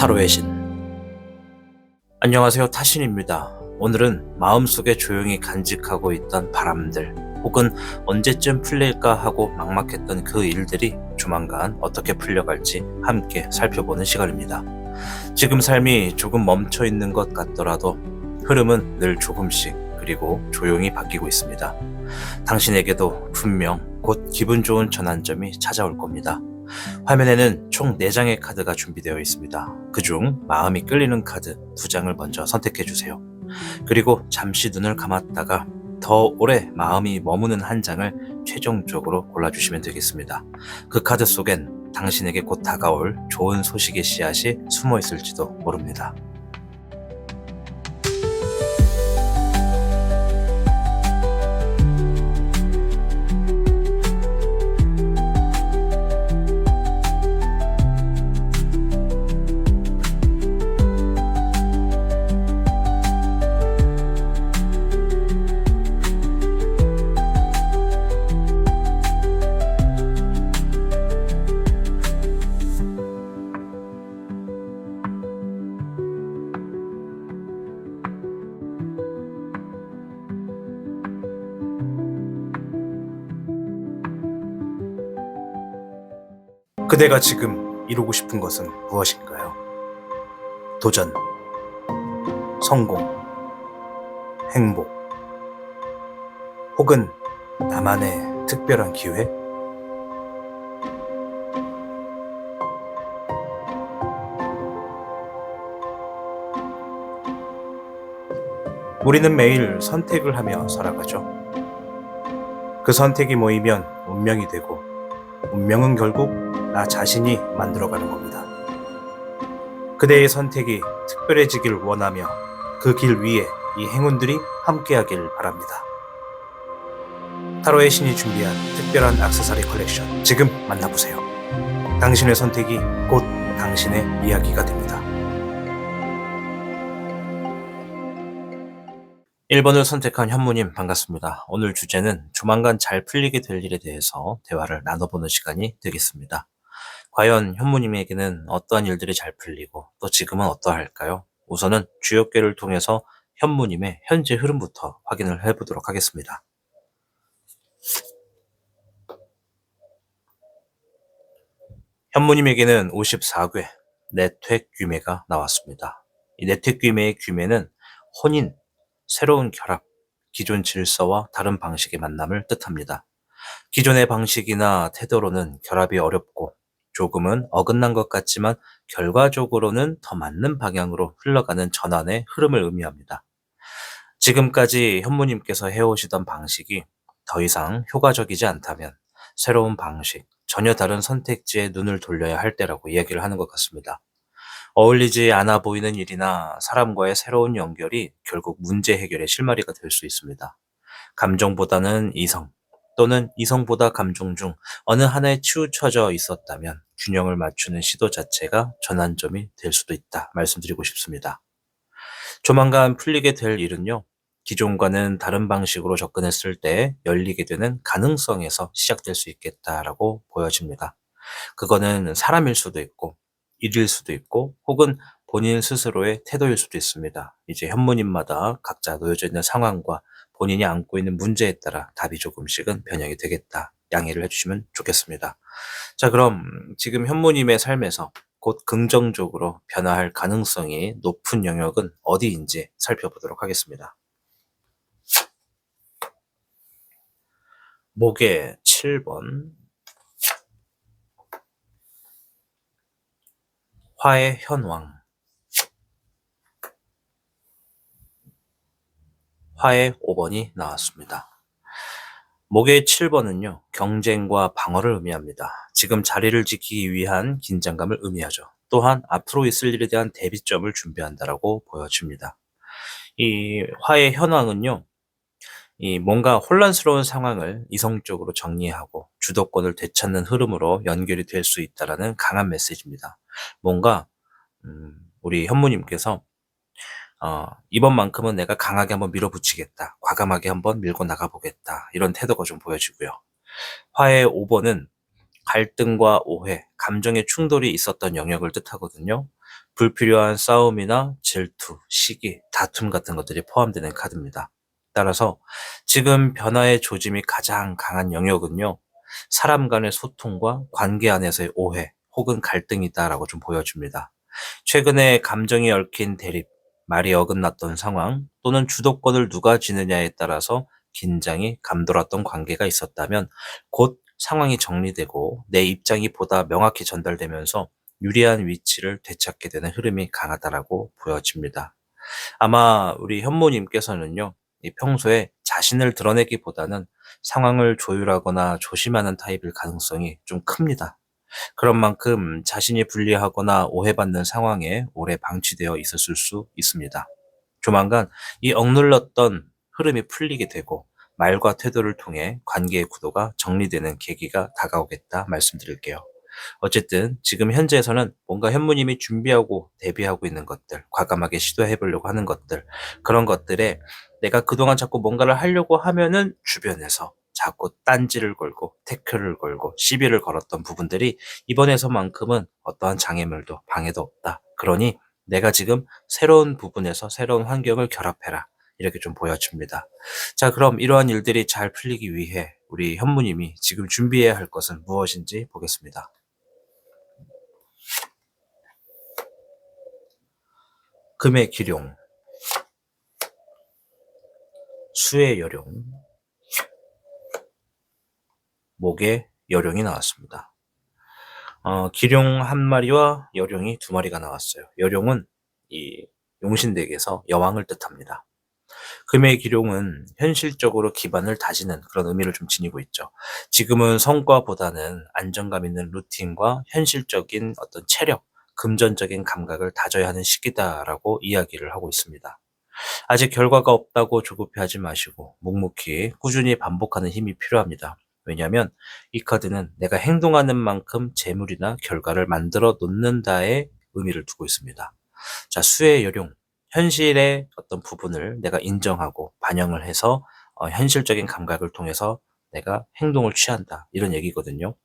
타로의 신. 안녕하세요, 타신입니다. 오늘은 마음속에 조용히 간직하고 있던 바람들, 혹은 언제쯤 풀릴까 하고 막막했던 그 일들이 조만간 어떻게 풀려갈지 함께 살펴보는 시간입니다. 지금 삶이 조금 멈춰 있는 것 같더라도 흐름은 늘 조금씩 그리고 조용히 바뀌고 있습니다. 당신에게도 분명 곧 기분 좋은 전환점이 찾아올 겁니다. 화면에는 총 4장의 카드가 준비되어 있습니다. 그중 마음이 끌리는 카드 2장을 먼저 선택해주세요. 그리고 잠시 눈을 감았다가 더 오래 마음이 머무는 한 장을 최종적으로 골라주시면 되겠습니다. 그 카드 속엔 당신에게 곧 다가올 좋은 소식의 씨앗이 숨어 있을지도 모릅니다. 그대가 지금 이루고 싶은 것은 무엇인가요? 도전, 성공, 행복, 혹은 나만의 특별한 기회? 우리는 매일 선택을 하며 살아가죠. 그 선택이 모이면 운명이 되고, 운명은 결국 나 자신이 만들어가는 겁니다. 그대의 선택이 특별해지길 원하며 그 길 위에 이 행운들이 함께하길 바랍니다. 타로의 신이 준비한 특별한 액세서리 컬렉션, 지금 만나보세요. 당신의 선택이 곧 당신의 이야기가 됩니다. 1번을 선택한 현무님, 반갑습니다. 오늘 주제는 조만간 잘 풀리게 될 일에 대해서 대화를 나눠보는 시간이 되겠습니다. 과연 현무님에게는 어떠한 일들이 잘 풀리고 또 지금은 어떠할까요? 우선은 주역계를 통해서 현무님의 현재 흐름부터 확인을 해보도록 하겠습니다. 현무님에게는 54궤 내택귀매가 나왔습니다. 이 내택귀매의 귀매는 혼인, 새로운 결합, 기존 질서와 다른 방식의 만남을 뜻합니다. 기존의 방식이나 태도로는 결합이 어렵고 조금은 어긋난 것 같지만 결과적으로는 더 맞는 방향으로 흘러가는 전환의 흐름을 의미합니다. 지금까지 현무님께서 해오시던 방식이 더 이상 효과적이지 않다면 새로운 방식, 전혀 다른 선택지에 눈을 돌려야 할 때라고 이야기를 하는 것 같습니다. 어울리지 않아 보이는 일이나 사람과의 새로운 연결이 결국 문제 해결의 실마리가 될 수 있습니다. 감정보다는 이성, 또는 이성보다 감정 중 어느 하나에 치우쳐져 있었다면 균형을 맞추는 시도 자체가 전환점이 될 수도 있다 말씀드리고 싶습니다. 조만간 풀리게 될 일은요, 기존과는 다른 방식으로 접근했을 때 열리게 되는 가능성에서 시작될 수 있겠다라고 보여집니다. 그거는 사람일 수도 있고 일일 수도 있고 혹은 본인 스스로의 태도일 수도 있습니다. 이제 현무님마다 각자 놓여져 있는 상황과 본인이 안고 있는 문제에 따라 답이 조금씩은 변형이 되겠다. 양해를 해주시면 좋겠습니다. 자, 그럼 지금 현무님의 삶에서 곧 긍정적으로 변화할 가능성이 높은 영역은 어디인지 살펴보도록 하겠습니다. 목의 7번, 화의 현왕, 화의 5번이 나왔습니다. 목의 7번은요, 경쟁과 방어를 의미합니다. 지금 자리를 지키기 위한 긴장감을 의미하죠. 또한 앞으로 있을 일에 대한 대비점을 준비한다라고 보여집니다. 이 화의 현황은요, 이 뭔가 혼란스러운 상황을 이성적으로 정리하고 주도권을 되찾는 흐름으로 연결이 될 수 있다라는 강한 메시지입니다. 뭔가 우리 현무님께서 이번만큼은 내가 강하게 한번 밀어붙이겠다, 과감하게 한번 밀고 나가보겠다, 이런 태도가 좀 보여지고요. 화의 5번은 갈등과 오해, 감정의 충돌이 있었던 영역을 뜻하거든요. 불필요한 싸움이나 질투, 시기, 다툼 같은 것들이 포함되는 카드입니다. 따라서 지금 변화의 조짐이 가장 강한 영역은요, 사람 간의 소통과 관계 안에서의 오해 혹은 갈등이다라고 좀 보여줍니다. 최근에 감정이 얽힌 대립, 말이 어긋났던 상황 또는 주도권을 누가 쥐느냐에 따라서 긴장이 감돌았던 관계가 있었다면 곧 상황이 정리되고 내 입장이 보다 명확히 전달되면서 유리한 위치를 되찾게 되는 흐름이 강하다라고 보여집니다. 아마 우리 현모님께서는요, 이 평소에 자신을 드러내기보다는 상황을 조율하거나 조심하는 타입일 가능성이 좀 큽니다. 그런 만큼 자신이 불리하거나 오해받는 상황에 오래 방치되어 있었을 수 있습니다. 조만간 이 억눌렀던 흐름이 풀리게 되고 말과 태도를 통해 관계의 구도가 정리되는 계기가 다가오겠다 말씀드릴게요. 어쨌든 지금 현재에서는 뭔가 현무님이 준비하고 대비하고 있는 것들, 과감하게 시도해 보려고 하는 것들, 그런 것들에 내가 그동안 자꾸 뭔가를 하려고 하면은 주변에서 자꾸 딴지를 걸고 태클을 걸고 시비를 걸었던 부분들이 이번에서만큼은 어떠한 장애물도 방해도 없다. 그러니 내가 지금 새로운 부분에서 새로운 환경을 결합해라. 이렇게 좀 보여집니다. 자, 그럼 이러한 일들이 잘 풀리기 위해 우리 현무님이 지금 준비해야 할 것은 무엇인지 보겠습니다. 금의 기룡, 수의 여룡, 목의 여룡이 나왔습니다. 기룡 한 마리와 여룡이 두 마리가 나왔어요. 여룡은 이 용신덱에서 여왕을 뜻합니다. 금의 기룡은 현실적으로 기반을 다지는 그런 의미를 좀 지니고 있죠. 지금은 성과보다는 안정감 있는 루틴과 현실적인 어떤 체력, 금전적인 감각을 다져야 하는 시기다라고 이야기를 하고 있습니다. 아직 결과가 없다고 조급해하지 마시고 묵묵히 꾸준히 반복하는 힘이 필요합니다. 왜냐하면 이 카드는 내가 행동하는 만큼 재물이나 결과를 만들어 놓는다의 의미를 두고 있습니다. 자, 수의 여룡. 현실의 어떤 부분을 내가 인정하고 반영을 해서 현실적인 감각을 통해서 내가 행동을 취한다. 이런 얘기거든요.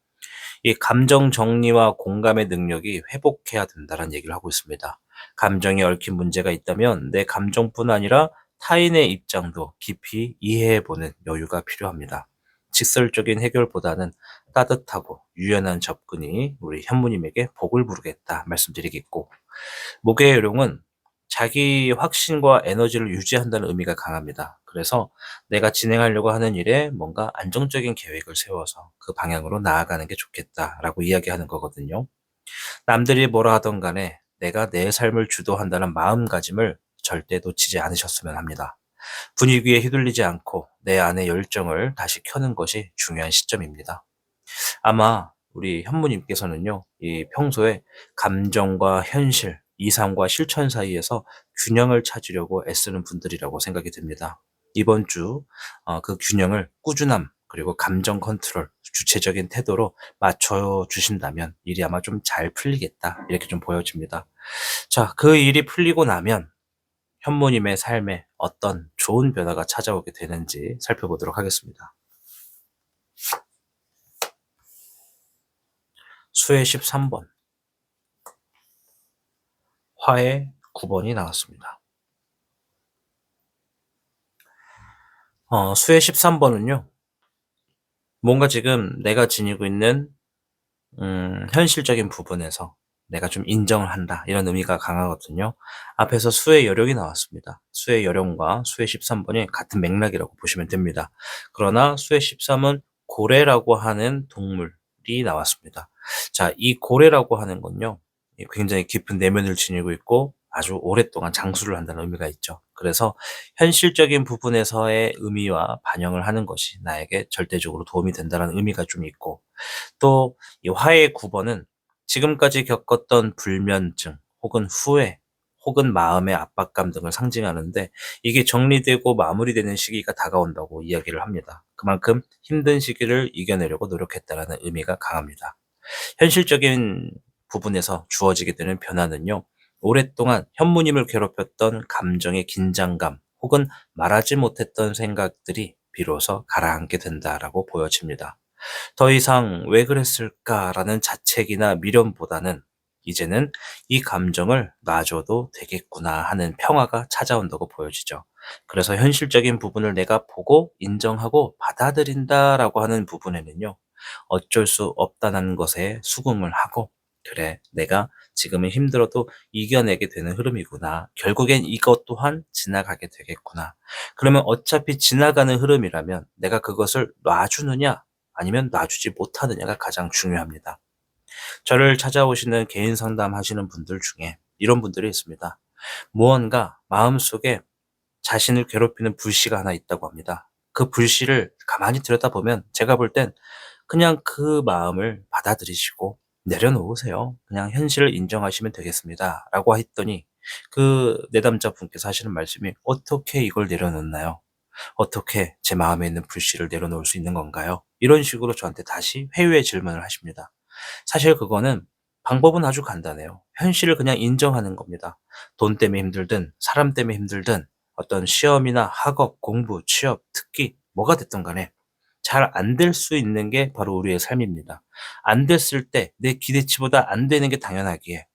이 감정 정리와 공감의 능력이 회복해야 된다는 얘기를 하고 있습니다. 감정에 얽힌 문제가 있다면 내 감정뿐 아니라 타인의 입장도 깊이 이해해보는 여유가 필요합니다. 직설적인 해결보다는 따뜻하고 유연한 접근이 우리 현무님에게 복을 부르겠다 말씀드리겠고, 목의 요령은 자기 확신과 에너지를 유지한다는 의미가 강합니다. 그래서 내가 진행하려고 하는 일에 뭔가 안정적인 계획을 세워서 그 방향으로 나아가는 게 좋겠다라고 이야기하는 거거든요. 남들이 뭐라 하던 간에 내가 내 삶을 주도한다는 마음가짐을 절대 놓치지 않으셨으면 합니다. 분위기에 휘둘리지 않고 내 안의 열정을 다시 켜는 것이 중요한 시점입니다. 아마 우리 현무님께서는요, 이 평소에 감정과 현실, 이상과 실천 사이에서 균형을 찾으려고 애쓰는 분들이라고 생각이 듭니다. 이번 주, 그 균형을 꾸준함, 그리고 감정 컨트롤, 주체적인 태도로 맞춰 주신다면 일이 아마 좀 잘 풀리겠다. 이렇게 좀 보여집니다. 자, 그 일이 풀리고 나면 현무님의 삶에 어떤 좋은 변화가 찾아오게 되는지 살펴보도록 하겠습니다. 수의 13번, 화의 9번이 나왔습니다. 수의 13번은요, 뭔가 지금 내가 지니고 있는 현실적인 부분에서 내가 좀 인정을 한다, 이런 의미가 강하거든요. 앞에서 수의 여룡이 나왔습니다. 수의 여룡과 수의 13번이 같은 맥락이라고 보시면 됩니다. 그러나 수의 13은 고래라고 하는 동물이 나왔습니다. 자, 이 고래라고 하는 건요, 굉장히 깊은 내면을 지니고 있고 아주 오랫동안 장수를 한다는 의미가 있죠. 그래서 현실적인 부분에서의 의미와 반영을 하는 것이 나에게 절대적으로 도움이 된다는 의미가 좀 있고, 또 이 화의 9번은 지금까지 겪었던 불면증 혹은 후회 혹은 마음의 압박감 등을 상징하는데, 이게 정리되고 마무리되는 시기가 다가온다고 이야기를 합니다. 그만큼 힘든 시기를 이겨내려고 노력했다는 의미가 강합니다. 현실적인 부분에서 주어지게 되는 변화는요, 오랫동안 현무님을 괴롭혔던 감정의 긴장감 혹은 말하지 못했던 생각들이 비로소 가라앉게 된다라고 보여집니다. 더 이상 왜 그랬을까라는 자책이나 미련보다는 이제는 이 감정을 놔줘도 되겠구나 하는 평화가 찾아온다고 보여지죠. 그래서 현실적인 부분을 내가 보고 인정하고 받아들인다라고 하는 부분에는요, 어쩔 수 없다는 것에 수긍을 하고, 그래, 내가 지금은 힘들어도 이겨내게 되는 흐름이구나. 결국엔 이것 또한 지나가게 되겠구나. 그러면 어차피 지나가는 흐름이라면 내가 그것을 놔주느냐, 아니면 놔주지 못하느냐가 가장 중요합니다. 저를 찾아오시는 개인 상담하시는 분들 중에 이런 분들이 있습니다. 무언가 마음속에 자신을 괴롭히는 불씨가 하나 있다고 합니다. 그 불씨를 가만히 들여다보면 제가 볼 땐 그냥 그 마음을 받아들이시고 내려놓으세요. 그냥 현실을 인정하시면 되겠습니다. 라고 했더니 그 내담자분께서 하시는 말씀이 어떻게 이걸 내려놓나요? 어떻게 제 마음에 있는 불씨를 내려놓을 수 있는 건가요? 이런 식으로 저한테 다시 회유의 질문을 하십니다. 사실 그거는 방법은 아주 간단해요. 현실을 그냥 인정하는 겁니다. 돈 때문에 힘들든 사람 때문에 힘들든 어떤 시험이나 학업, 공부, 취업, 특기 뭐가 됐든 간에 잘 안 될 수 있는 게 바로 우리의 삶입니다. 안 됐을 때 내 기대치보다 안 되는 게 당연하기에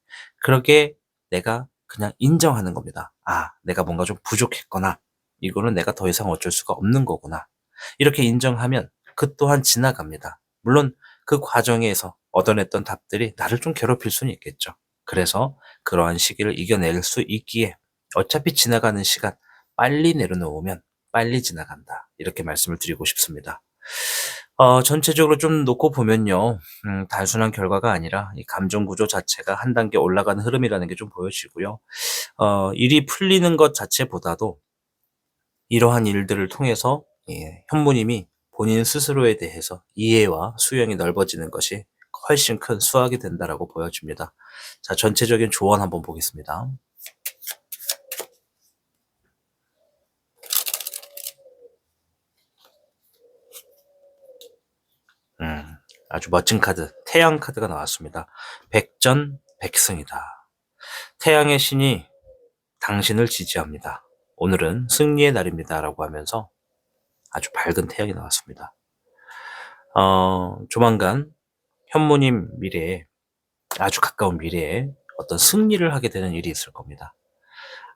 그렇게 내가 그냥 인정하는 겁니다. 아, 내가 뭔가 좀 부족했거나 이거는 내가 더 이상 어쩔 수가 없는 거구나. 이렇게 인정하면 그 또한 지나갑니다. 물론 그 과정에서 얻어냈던 답들이 나를 좀 괴롭힐 수는 있겠죠. 그래서 그러한 시기를 이겨낼 수 있기에 어차피 지나가는 시간 빨리 내려놓으면 빨리 지나간다. 이렇게 말씀을 드리고 싶습니다. 전체적으로 좀 놓고 보면요. 단순한 결과가 아니라 이 감정 구조 자체가 한 단계 올라가는 흐름이라는 게 좀 보여지고요. 일이 풀리는 것 자체보다도 이러한 일들을 통해서 현무님이 본인 스스로에 대해서 이해와 수용이 넓어지는 것이 훨씬 큰 수확이 된다라고 보여집니다. 자, 전체적인 조언 한번 보겠습니다. 아주 멋진 카드, 태양 카드가 나왔습니다. 백전백승이다. 태양의 신이 당신을 지지합니다. 오늘은 승리의 날입니다라고 하면서 아주 밝은 태양이 나왔습니다. 조만간 현무님 미래에, 아주 가까운 미래에 어떤 승리를 하게 되는 일이 있을 겁니다.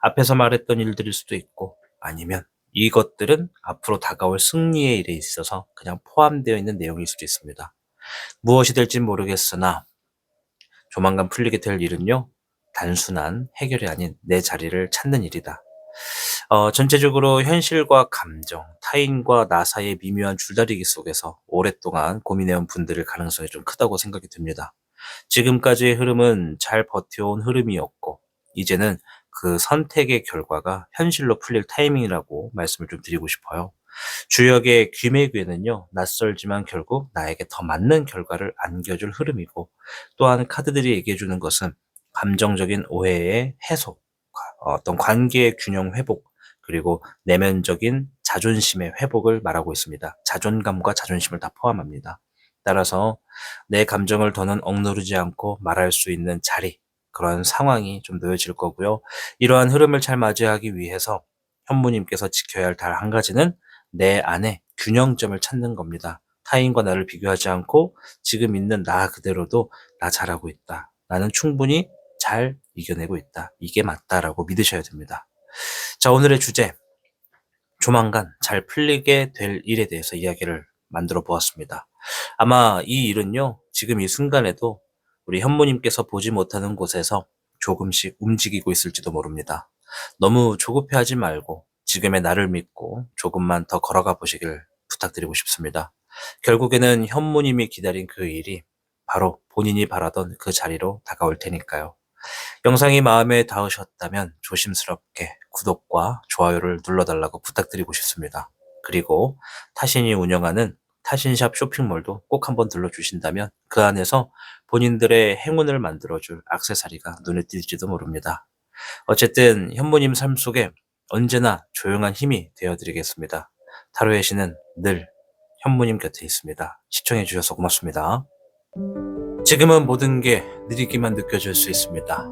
앞에서 말했던 일들일 수도 있고 아니면 이것들은 앞으로 다가올 승리의 일에 있어서 그냥 포함되어 있는 내용일 수도 있습니다. 무엇이 될진 모르겠으나 조만간 풀리게 될 일은요, 단순한 해결이 아닌 내 자리를 찾는 일이다. 전체적으로 현실과 감정, 타인과 나 사이의 미묘한 줄다리기 속에서 오랫동안 고민해온 분들의 가능성이 좀 크다고 생각이 듭니다. 지금까지의 흐름은 잘 버텨온 흐름이었고 이제는 그 선택의 결과가 현실로 풀릴 타이밍이라고 말씀을 좀 드리고 싶어요. 주역의 귀매귀에는요, 낯설지만 결국 나에게 더 맞는 결과를 안겨줄 흐름이고, 또한 카드들이 얘기해주는 것은 감정적인 오해의 해소, 어떤 관계의 균형 회복, 그리고 내면적인 자존심의 회복을 말하고 있습니다. 자존감과 자존심을 다 포함합니다. 따라서 내 감정을 더는 억누르지 않고 말할 수 있는 자리, 그런 상황이 좀 놓여질 거고요. 이러한 흐름을 잘 맞이하기 위해서 현무님께서 지켜야 할 단 한 가지는 내 안에 균형점을 찾는 겁니다. 타인과 나를 비교하지 않고 지금 있는 나 그대로도 나 잘하고 있다. 나는 충분히 잘 이겨내고 있다. 이게 맞다라고 믿으셔야 됩니다. 자, 오늘의 주제. 조만간 잘 풀리게 될 일에 대해서 이야기를 만들어 보았습니다. 아마 이 일은요, 지금 이 순간에도 우리 현무님께서 보지 못하는 곳에서 조금씩 움직이고 있을지도 모릅니다. 너무 조급해하지 말고 지금의 나를 믿고 조금만 더 걸어가 보시길 부탁드리고 싶습니다. 결국에는 현무님이 기다린 그 일이 바로 본인이 바라던 그 자리로 다가올 테니까요. 영상이 마음에 닿으셨다면 조심스럽게 구독과 좋아요를 눌러달라고 부탁드리고 싶습니다. 그리고 타신이 운영하는 타신샵 쇼핑몰도 꼭 한번 들러주신다면 그 안에서 본인들의 행운을 만들어줄 액세서리가 눈에 띌지도 모릅니다. 어쨌든 현무님 삶 속에 언제나 조용한 힘이 되어드리겠습니다. 타로의 신은 늘 현무님 곁에 있습니다. 시청해주셔서 고맙습니다. 지금은 모든 게 느리기만 느껴질 수 있습니다.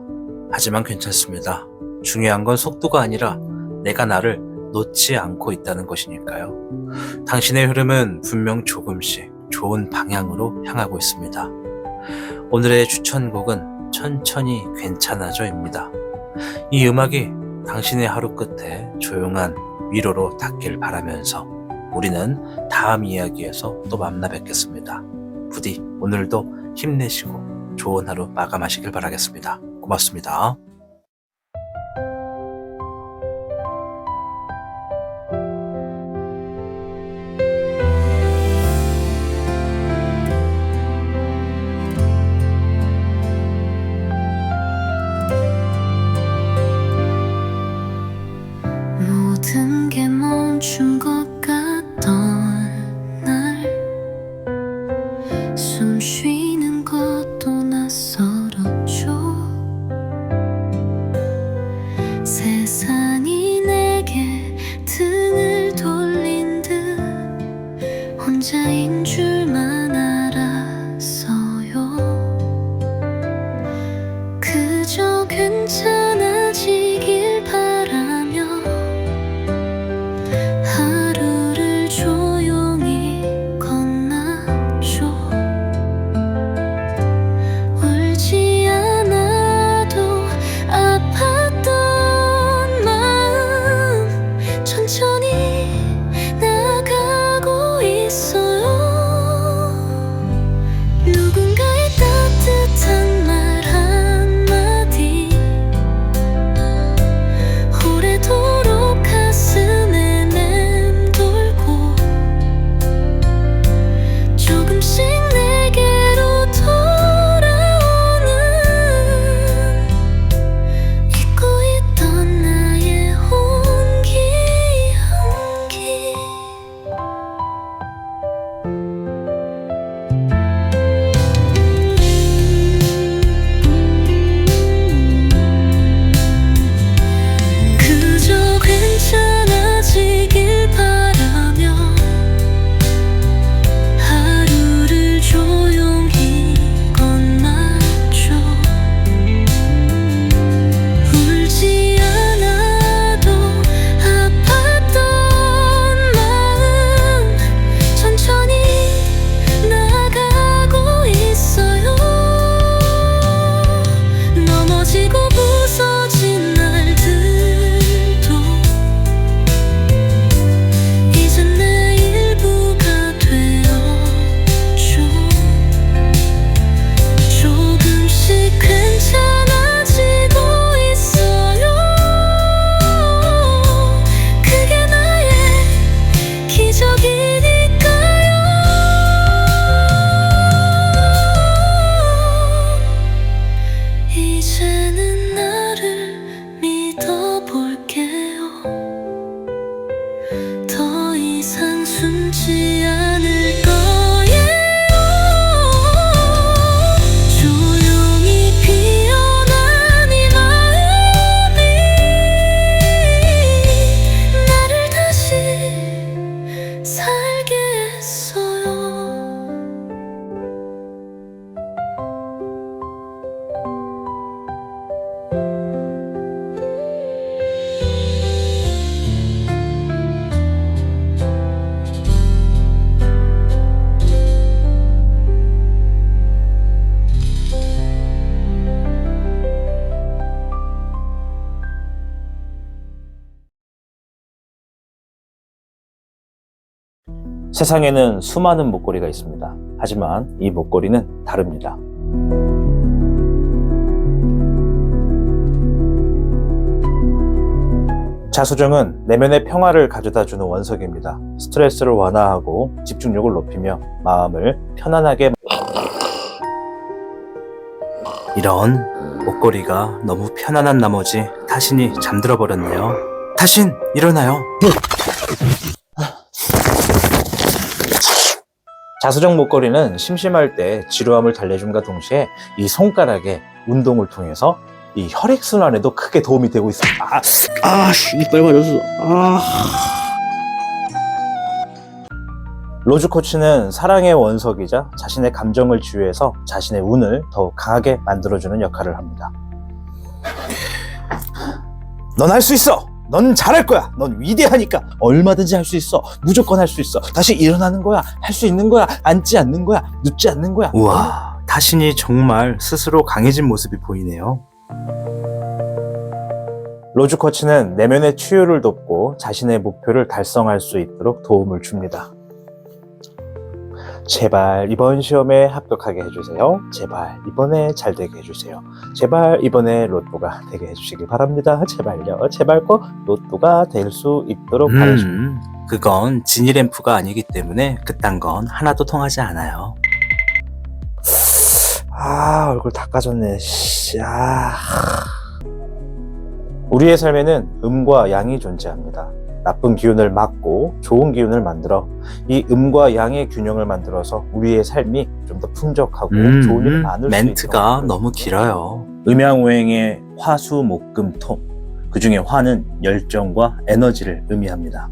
하지만 괜찮습니다. 중요한 건 속도가 아니라 내가 나를 놓지 않고 있다는 것이니까요. 당신의 흐름은 분명 조금씩 좋은 방향으로 향하고 있습니다. 오늘의 추천곡은 천천히 괜찮아져입니다. 이 음악이 당신의 하루 끝에 조용한 위로로 닿길 바라면서 우리는 다음 이야기에서 또 만나 뵙겠습니다. 부디 오늘도 힘내시고 좋은 하루 마감하시길 바라겠습니다. 고맙습니다. 모든 게 멈춘 것 같던 날 숨 쉬는 것도 낯설었죠. 세상이 내게 등을 돌린 듯 혼자인 줄만 알았어요. 그저 괜찮아지길 바라며 하루를 조용히 건넜죠. 울지 않아도 아팠던 마음 천천히 나가고 있어요. 누군가의 따뜻한 말 한마디 오래도록 가슴에 맴돌고 조금씩 내게로 돌아오는 잊고 있던 나의 온기 한기. 그저 괜찮아지길 바라며 하루를 조용히 건넜죠. 울지 않아도 아팠던 마음 천천히 나가고 있어요. 넘어지고 부서진 날들도 이젠 내 일부가 되었죠. 조금씩 괜찮아지고 있어요. 그게 나의 기적이니까요. 이제는 나를 믿어볼게요. 더 이상 숨지 않을 거예요. 조용히 피어난 이 마음이 나를 다시 살게 했어요. 세상에는 수많은 목걸이가 있습니다. 하지만 이 목걸이는 다릅니다. 자수정은 내면의 평화를 가져다주는 원석입니다. 스트레스를 완화하고 집중력을 높이며 마음을 편안하게 이런 목걸이가 너무 편안한 나머지 타신이 잠들어 버렸네요. 타신 일어나요. 자수정 목걸이는 심심할 때 지루함을 달래줌과 동시에 이 손가락의 운동을 통해서 이 혈액순환에도 크게 도움이 되고 있습니다. 이빨 맞았어. 로즈 코치는 사랑의 원석이자 자신의 감정을 치유해서 자신의 운을 더욱 강하게 만들어주는 역할을 합니다. 넌 할 수 있어! 넌 잘할 거야! 넌 위대하니까! 얼마든지 할 수 있어! 무조건 할 수 있어! 다시 일어나는 거야! 할 수 있는 거야! 앉지 않는 거야! 눕지 않는 거야! 우와, 자신이 정말 스스로 강해진 모습이 보이네요. 로즈 코치는 내면의 치유를 돕고 자신의 목표를 달성할 수 있도록 도움을 줍니다. 제발 이번 시험에 합격하게 해주세요. 제발 이번에 잘 되게 해주세요. 제발 이번에 로또가 되게 해주시길 바랍니다. 제발요. 제발 꼭 로또가 될 수 있도록 바라십니다. 그건 지니램프가 아니기 때문에 그딴 건 하나도 통하지 않아요. 얼굴 다 까졌네. 우리의 삶에는 음과 양이 존재합니다. 나쁜 기운을 막고 좋은 기운을 만들어 이 음과 양의 균형을 만들어서 우리의 삶이 좀 더 풍족하고 좋은 일이 많을 수 있도록. 멘트가 너무 길어요. 음양오행의 화수목금토, 그 중에 화는 열정과 에너지를 의미합니다.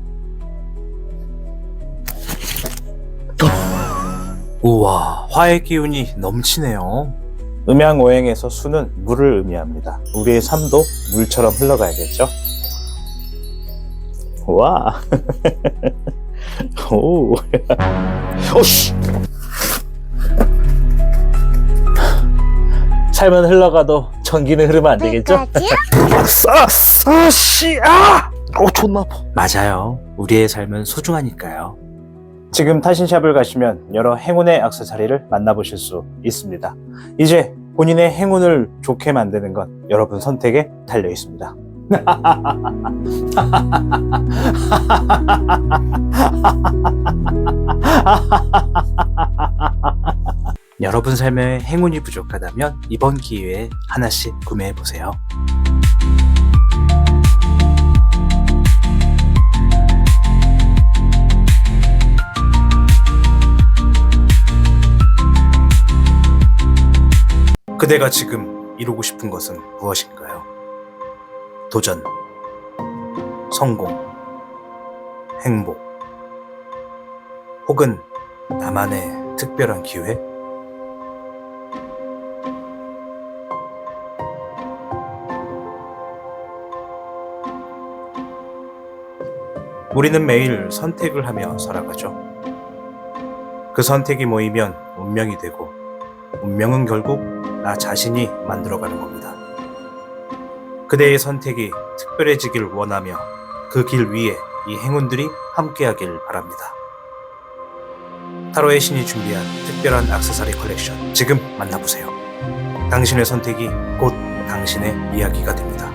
우와, 화의 기운이 넘치네요. 음양오행에서 수는 물을 의미합니다. 우리의 삶도 물처럼 흘러가야겠죠? 와. 오. 오씨. 삶은 흘러가도 전기는 흐르면 안 되겠죠? 존나 아파. 맞아요. 우리의 삶은 소중하니까요. 지금 타신샵을 가시면 여러 행운의 액세서리를 만나보실 수 있습니다. 이제 본인의 행운을 좋게 만드는 건 여러분 선택에 달려 있습니다. 여러분 삶에 행운이 부족하다면 이번 기회에 하나씩 구매해보세요. 그대가 지금 이루고 싶은 것은 무엇인가요? 도전, 성공, 행복, 혹은 나만의 특별한 기회? 우리는 매일 선택을 하며 살아가죠. 그 선택이 모이면 운명이 되고, 운명은 결국 나 자신이 만들어가는 겁니다. 그대의 선택이 특별해지길 원하며 그 길 위에 이 행운들이 함께하길 바랍니다. 타로의 신이 준비한 특별한 액세서리 컬렉션 지금 만나보세요. 당신의 선택이 곧 당신의 이야기가 됩니다.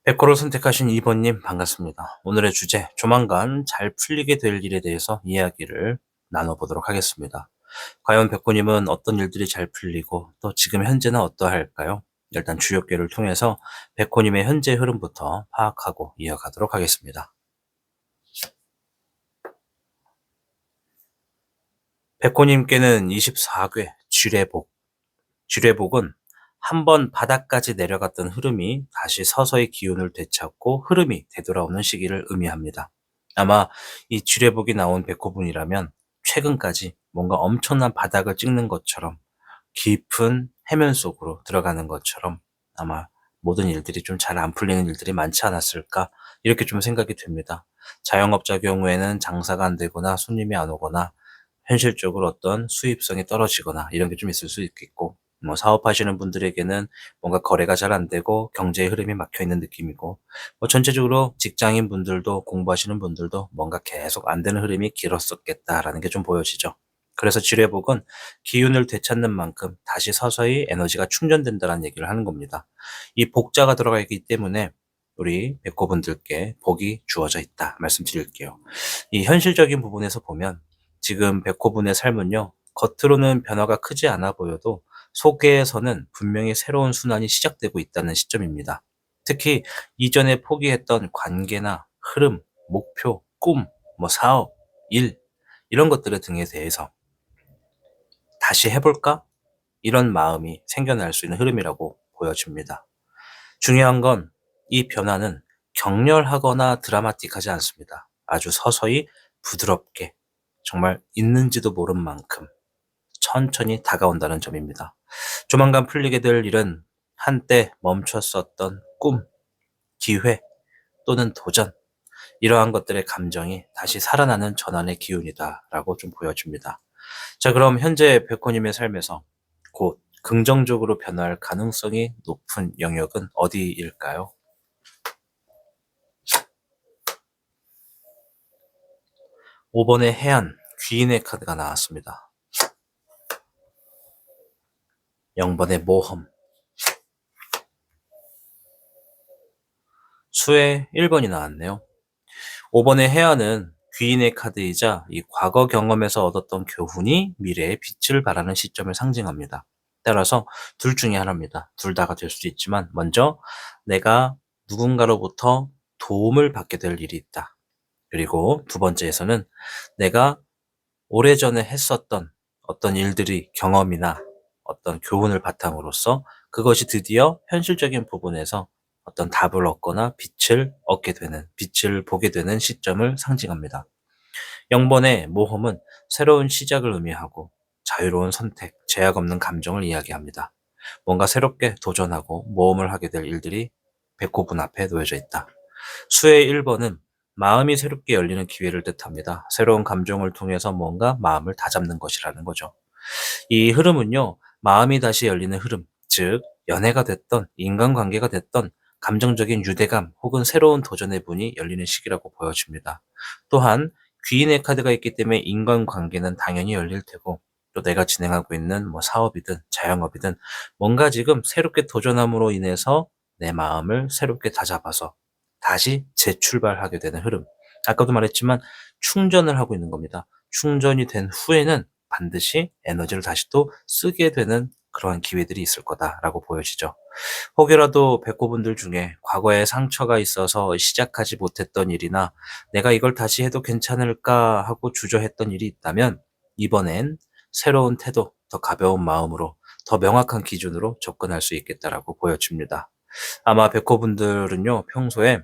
백호를 선택하신 2번님 반갑습니다. 오늘의 주제, 조만간 잘 풀리게 될 일에 대해서 이야기를 나눠보도록 하겠습니다. 과연 백호님은 어떤 일들이 잘 풀리고 또 지금 현재는 어떠할까요? 일단 주역계를 통해서 백호님의 현재 흐름부터 파악하고 이어가도록 하겠습니다. 백호님께는 24괴 쥐레복. 쥐레복은 한번 바닥까지 내려갔던 흐름이 다시 서서히 기운을 되찾고 흐름이 되돌아오는 시기를 의미합니다. 아마 이 쥐레복이 나온 백호분이라면 최근까지 뭔가 엄청난 바닥을 찍는 것처럼 깊은 해면 속으로 들어가는 것처럼 아마 모든 일들이 좀 잘 안 풀리는 일들이 많지 않았을까 이렇게 좀 생각이 됩니다. 자영업자 경우에는 장사가 안 되거나 손님이 안 오거나 현실적으로 어떤 수입성이 떨어지거나 이런 게 좀 있을 수 있겠고, 사업하시는 분들에게는 뭔가 거래가 잘 안 되고 경제의 흐름이 막혀 있는 느낌이고, 전체적으로 직장인 분들도 공부하시는 분들도 뭔가 계속 안 되는 흐름이 길었었겠다라는 게 좀 보여지죠. 그래서 지뢰복은 기운을 되찾는 만큼 다시 서서히 에너지가 충전된다는 얘기를 하는 겁니다. 이 복자가 들어가 있기 때문에 우리 백호분들께 복이 주어져 있다 말씀드릴게요. 이 현실적인 부분에서 보면 지금 백호분의 삶은요, 겉으로는 변화가 크지 않아 보여도 속에서는 분명히 새로운 순환이 시작되고 있다는 시점입니다. 특히 이전에 포기했던 관계나 흐름, 목표, 꿈, 사업, 일 이런 것들의 등에 대해서 다시 해볼까? 이런 마음이 생겨날 수 있는 흐름이라고 보여집니다. 중요한 건 이 변화는 격렬하거나 드라마틱하지 않습니다. 아주 서서히 부드럽게 정말 있는지도 모른 만큼 천천히 다가온다는 점입니다. 조만간 풀리게 될 일은 한때 멈췄었던 꿈, 기회 또는 도전, 이러한 것들의 감정이 다시 살아나는 전환의 기운이다라고 좀 보여줍니다. 자, 그럼 현재 백호님의 삶에서 곧 긍정적으로 변화할 가능성이 높은 영역은 어디일까요? 5번의 해안, 귀인의 카드가 나왔습니다. 0번의 모험, 수의 1번이 나왔네요. 5번의 해안은 귀인의 카드이자 이 과거 경험에서 얻었던 교훈이 미래의 빛을 발하는 시점을 상징합니다. 따라서 둘 중에 하나입니다. 둘 다가 될 수 있지만 먼저 내가 누군가로부터 도움을 받게 될 일이 있다. 그리고 두 번째에서는 내가 오래전에 했었던 어떤 일들이 경험이나 어떤 교훈을 바탕으로서 그것이 드디어 현실적인 부분에서 어떤 답을 얻거나 빛을 얻게 되는, 빛을 보게 되는 시점을 상징합니다. 0번의 모험은 새로운 시작을 의미하고 자유로운 선택, 제약 없는 감정을 이야기합니다. 뭔가 새롭게 도전하고 모험을 하게 될 일들이 배꼽분 앞에 놓여져 있다. 수의 1번은 마음이 새롭게 열리는 기회를 뜻합니다. 새로운 감정을 통해서 뭔가 마음을 다잡는 것이라는 거죠. 이 흐름은요, 마음이 다시 열리는 흐름, 즉 연애가 됐던 인간관계가 됐던 감정적인 유대감 혹은 새로운 도전의 문이 열리는 시기라고 보여집니다. 또한 귀인의 카드가 있기 때문에 인간관계는 당연히 열릴 테고 또 내가 진행하고 있는 뭐 사업이든 자영업이든 뭔가 지금 새롭게 도전함으로 인해서 내 마음을 새롭게 다잡아서 다시 재출발하게 되는 흐름. 아까도 말했지만 충전을 하고 있는 겁니다. 충전이 된 후에는 반드시 에너지를 다시 또 쓰게 되는 그러한 기회들이 있을 거다라고 보여지죠. 혹여라도 배꼽분들 중에 과거에 상처가 있어서 시작하지 못했던 일이나 내가 이걸 다시 해도 괜찮을까 하고 주저했던 일이 있다면 이번엔 새로운 태도, 더 가벼운 마음으로 더 명확한 기준으로 접근할 수 있겠다라고 보여집니다. 아마 백호분들은요, 평소에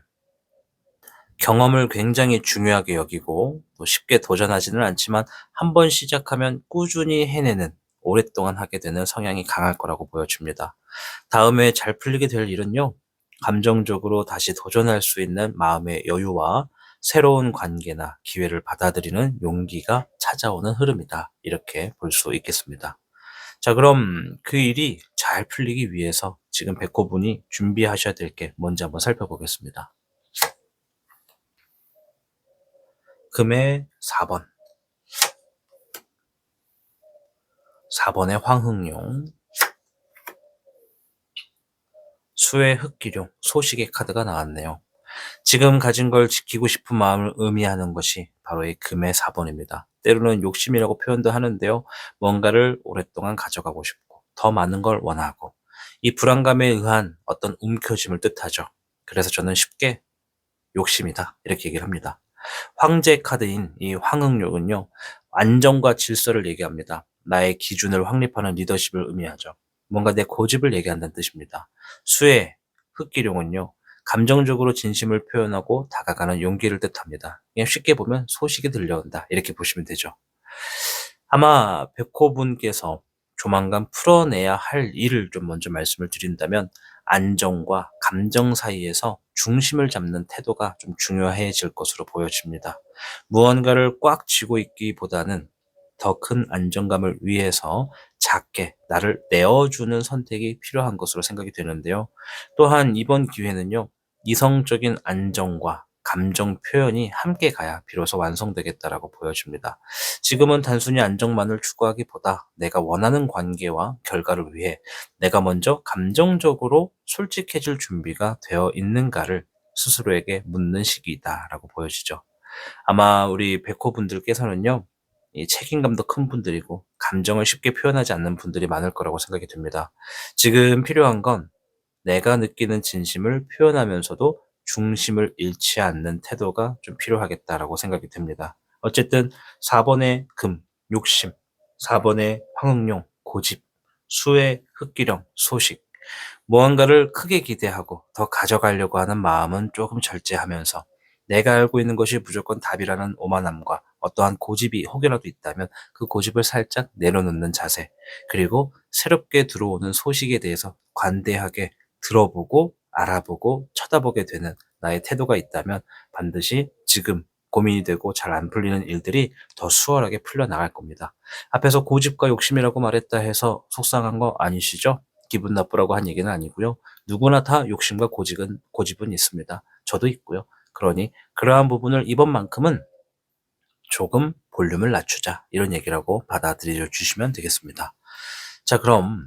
경험을 굉장히 중요하게 여기고 또 쉽게 도전하지는 않지만 한 번 시작하면 꾸준히 해내는 오랫동안 하게 되는 성향이 강할 거라고 보여집니다. 다음에 잘 풀리게 될 일은요, 감정적으로 다시 도전할 수 있는 마음의 여유와 새로운 관계나 기회를 받아들이는 용기가 찾아오는 흐름이다. 이렇게 볼 수 있겠습니다. 자, 그럼 그 일이 잘 풀리기 위해서 지금 백호분이 준비하셔야 될 게 뭔지 한번 살펴보겠습니다. 금의 4번, 4번의 황흑룡, 수의 흑기룡, 소식의 카드가 나왔네요. 지금 가진 걸 지키고 싶은 마음을 의미하는 것이 바로 이 금의 4번입니다. 때로는 욕심이라고 표현도 하는데요. 뭔가를 오랫동안 가져가고 싶고 더 많은 걸 원하고 이 불안감에 의한 어떤 움켜짐을 뜻하죠. 그래서 저는 쉽게 욕심이다 이렇게 얘기를 합니다. 황제 카드인 이 황흑룡은요, 안정과 질서를 얘기합니다. 나의 기준을 확립하는 리더십을 의미하죠. 뭔가 내 고집을 얘기한다는 뜻입니다. 수의 흑기룡은요, 감정적으로 진심을 표현하고 다가가는 용기를 뜻합니다. 그냥 쉽게 보면 소식이 들려온다 이렇게 보시면 되죠. 아마 백호분께서 조만간 풀어내야 할 일을 좀 먼저 말씀을 드린다면 안정과 감정 사이에서 중심을 잡는 태도가 좀 중요해질 것으로 보여집니다. 무언가를 꽉 쥐고 있기보다는 더 큰 안정감을 위해서 작게 나를 내어주는 선택이 필요한 것으로 생각이 되는데요. 또한 이번 기회는요, 이성적인 안정과 감정 표현이 함께 가야 비로소 완성되겠다라고 보여집니다. 지금은 단순히 안정만을 추구하기보다 내가 원하는 관계와 결과를 위해 내가 먼저 감정적으로 솔직해질 준비가 되어 있는가를 스스로에게 묻는 시기이다라고 보여지죠. 아마 우리 백호분들께서는요, 이 책임감도 큰 분들이고 감정을 쉽게 표현하지 않는 분들이 많을 거라고 생각이 듭니다. 지금 필요한 건 내가 느끼는 진심을 표현하면서도 중심을 잃지 않는 태도가 좀 필요하겠다라고 생각이 듭니다. 어쨌든 4번의 금, 욕심, 4번의 황흑룡, 고집, 수의 흑기령, 소식. 무언가를 크게 기대하고 더 가져가려고 하는 마음은 조금 절제하면서 내가 알고 있는 것이 무조건 답이라는 오만함과 어떠한 고집이 혹여라도 있다면 그 고집을 살짝 내려놓는 자세, 그리고 새롭게 들어오는 소식에 대해서 관대하게 들어보고 알아보고 쳐다보게 되는 나의 태도가 있다면 반드시 지금 고민이 되고 잘 안 풀리는 일들이 더 수월하게 풀려나갈 겁니다. 앞에서 고집과 욕심이라고 말했다 해서 속상한 거 아니시죠? 기분 나쁘라고 한 얘기는 아니고요. 누구나 다 욕심과 고집은 있습니다. 저도 있고요. 그러니 그러한 부분을 이번만큼은 조금 볼륨을 낮추자, 이런 얘기라고 받아들여 주시면 되겠습니다. 자, 그럼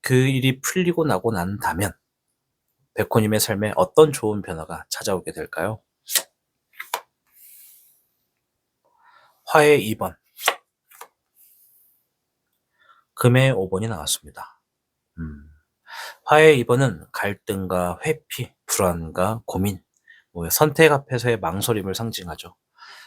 그 일이 풀리고 나고 난다면 백호님의 삶에 어떤 좋은 변화가 찾아오게 될까요? 화의 2번, 금의 5번이 나왔습니다. 화의 2번은 갈등과 회피, 불안과 고민, 선택 앞에서의 망설임을 상징하죠.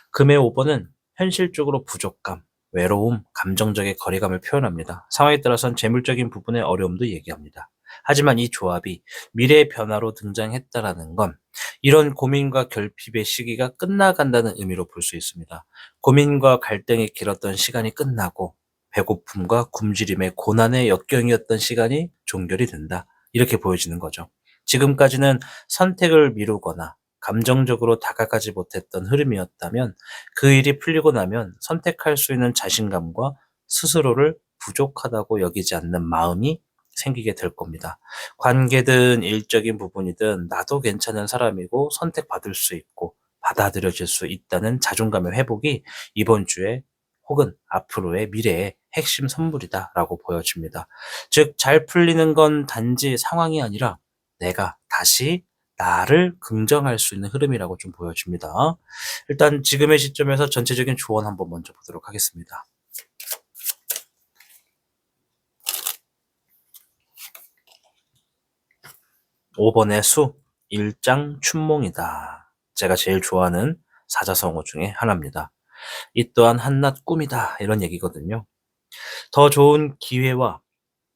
금의 5번은 현실적으로 부족감, 외로움, 감정적인 거리감을 표현합니다. 상황에 따라서는 재물적인 부분의 어려움도 얘기합니다. 하지만 이 조합이 미래의 변화로 등장했다라는 건 이런 고민과 결핍의 시기가 끝나간다는 의미로 볼 수 있습니다. 고민과 갈등이 길었던 시간이 끝나고 배고픔과 굶주림의 고난의 역경이었던 시간이 종결이 된다, 이렇게 보여지는 거죠. 지금까지는 선택을 미루거나 감정적으로 다가가지 못했던 흐름이었다면 그 일이 풀리고 나면 선택할 수 있는 자신감과 스스로를 부족하다고 여기지 않는 마음이 생기게 될 겁니다. 관계든 일적인 부분이든 나도 괜찮은 사람이고 선택받을 수 있고 받아들여질 수 있다는 자존감의 회복이 이번 주에 혹은 앞으로의 미래의 핵심 선물이다라고 보여집니다. 즉, 잘 풀리는 건 단지 상황이 아니라 내가 다시 나를 긍정할 수 있는 흐름이라고 좀 보여집니다. 일단 지금의 시점에서 전체적인 조언 한번 먼저 보도록 하겠습니다. 5번의 수, 일장춘몽이다. 제가 제일 좋아하는 사자성어 중에 하나입니다. 이 또한 한낱 꿈이다, 이런 얘기거든요. 더 좋은 기회와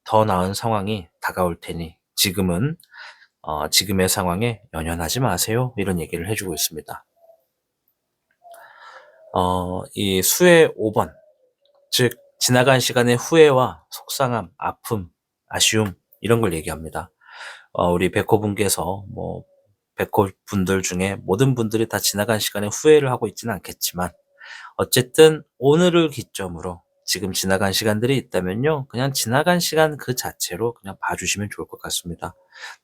더 나은 상황이 다가올 테니 지금의 상황에 연연하지 마세요, 이런 얘기를 해주고 있습니다. 이 수의 5번, 즉 지나간 시간의 후회와 속상함, 아픔, 아쉬움, 이런 걸 얘기합니다. 우리 백호분께서 백호분들 중에 모든 분들이 다 지나간 시간에 후회를 하고 있지는 않겠지만 어쨌든 오늘을 기점으로 지금 지나간 시간들이 있다면요, 그냥 지나간 시간 그 자체로 그냥 봐주시면 좋을 것 같습니다.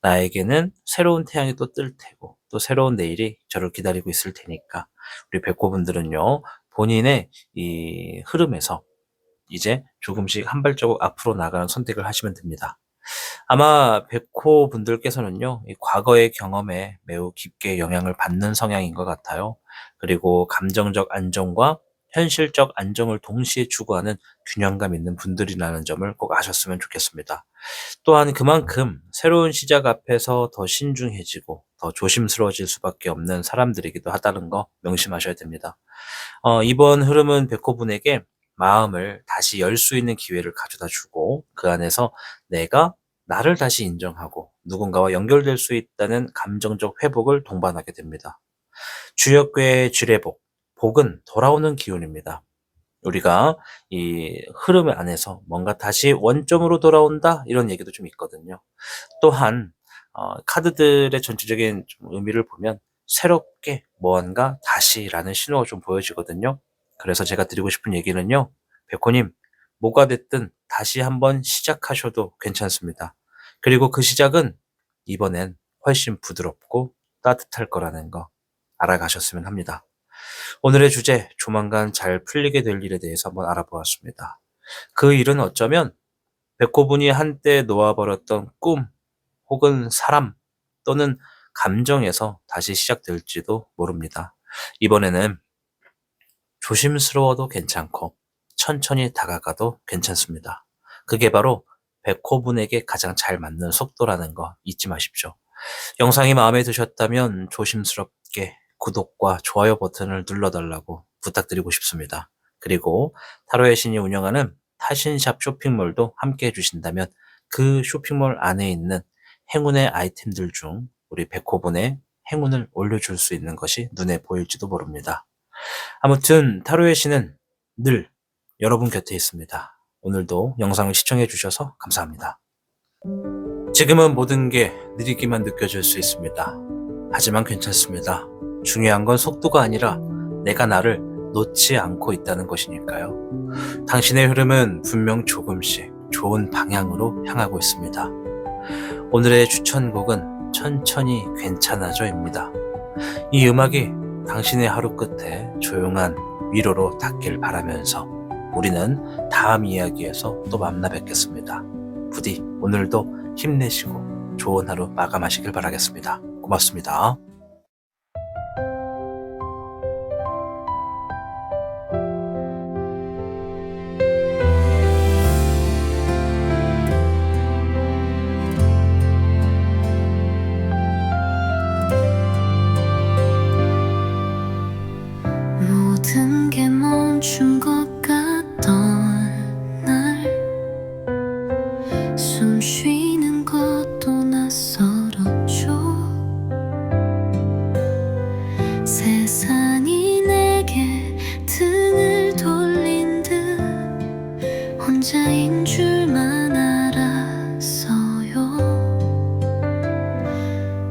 나에게는 새로운 태양이 또 뜰 테고 또 새로운 내일이 저를 기다리고 있을 테니까 우리 백호분들은요, 본인의 이 흐름에서 이제 조금씩 한 발자국 앞으로 나가는 선택을 하시면 됩니다. 아마 백호 분들께서는요, 이 과거의 경험에 매우 깊게 영향을 받는 성향인 것 같아요. 그리고 감정적 안정과 현실적 안정을 동시에 추구하는 균형감 있는 분들이라는 점을 꼭 아셨으면 좋겠습니다. 또한 그만큼 새로운 시작 앞에서 더 신중해지고 더 조심스러워질 수밖에 없는 사람들이기도 하다는 거 명심하셔야 됩니다. 이번 흐름은 백호분에게 마음을 다시 열 수 있는 기회를 가져다 주고 그 안에서 내가 나를 다시 인정하고 누군가와 연결될 수 있다는 감정적 회복을 동반하게 됩니다. 주역괴의 주례복, 복은 돌아오는 기운입니다. 우리가 이 흐름 안에서 뭔가 다시 원점으로 돌아온다, 이런 얘기도 좀 있거든요. 또한 카드들의 전체적인 좀 의미를 보면 새롭게 무언가 다시라는 신호가 좀 보여지거든요. 그래서 제가 드리고 싶은 얘기는요, 백호님, 뭐가 됐든 다시 한번 시작하셔도 괜찮습니다. 그리고 그 시작은 이번엔 훨씬 부드럽고 따뜻할 거라는 거 알아가셨으면 합니다. 오늘의 주제, 조만간 잘 풀리게 될 일에 대해서 한번 알아보았습니다. 그 일은 어쩌면 백호분이 한때 놓아버렸던 꿈 혹은 사람 또는 감정에서 다시 시작될지도 모릅니다. 이번에는 조심스러워도 괜찮고 천천히 다가가도 괜찮습니다. 그게 바로 백호분에게 가장 잘 맞는 속도라는 거 잊지 마십시오. 영상이 마음에 드셨다면 조심스럽게 구독과 좋아요 버튼을 눌러달라고 부탁드리고 싶습니다. 그리고 타로의 신이 운영하는 타신샵 쇼핑몰도 함께 해주신다면 그 쇼핑몰 안에 있는 행운의 아이템들 중 우리 백호분의 행운을 올려줄 수 있는 것이 눈에 보일지도 모릅니다. 아무튼 타로의 신은 늘 여러분 곁에 있습니다. 오늘도 영상을 시청해 주셔서 감사합니다. 지금은 모든 게 느리기만 느껴질 수 있습니다. 하지만 괜찮습니다. 중요한 건 속도가 아니라 내가 나를 놓지 않고 있다는 것이니까요. 당신의 흐름은 분명 조금씩 좋은 방향으로 향하고 있습니다. 오늘의 추천곡은 천천히 괜찮아져입니다. 이 음악이 당신의 하루 끝에 조용한 위로로 닿길 바라면서 우리는 다음 이야기에서 또 만나 뵙겠습니다. 부디 오늘도 힘내시고 좋은 하루 마감하시길 바라겠습니다. 고맙습니다. 모든 게 멈춘 것 같던 날 숨 쉬는 것도 낯설었죠. 세상이 내게 등을 돌린 듯 혼자인 줄만 알았어요.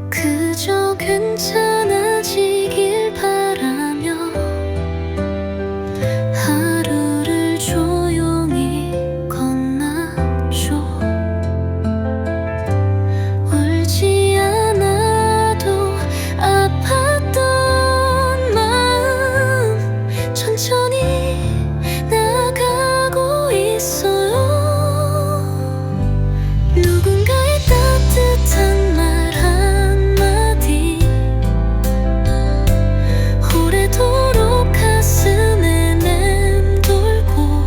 그저 괜찮아지길 바라며 하루를 조용히 건넜죠. 울지 않아도 아팠던 마음 천천히 나가고 있어요. 누군가의 따뜻한 말 한마디 오래도록 가슴에 맴돌고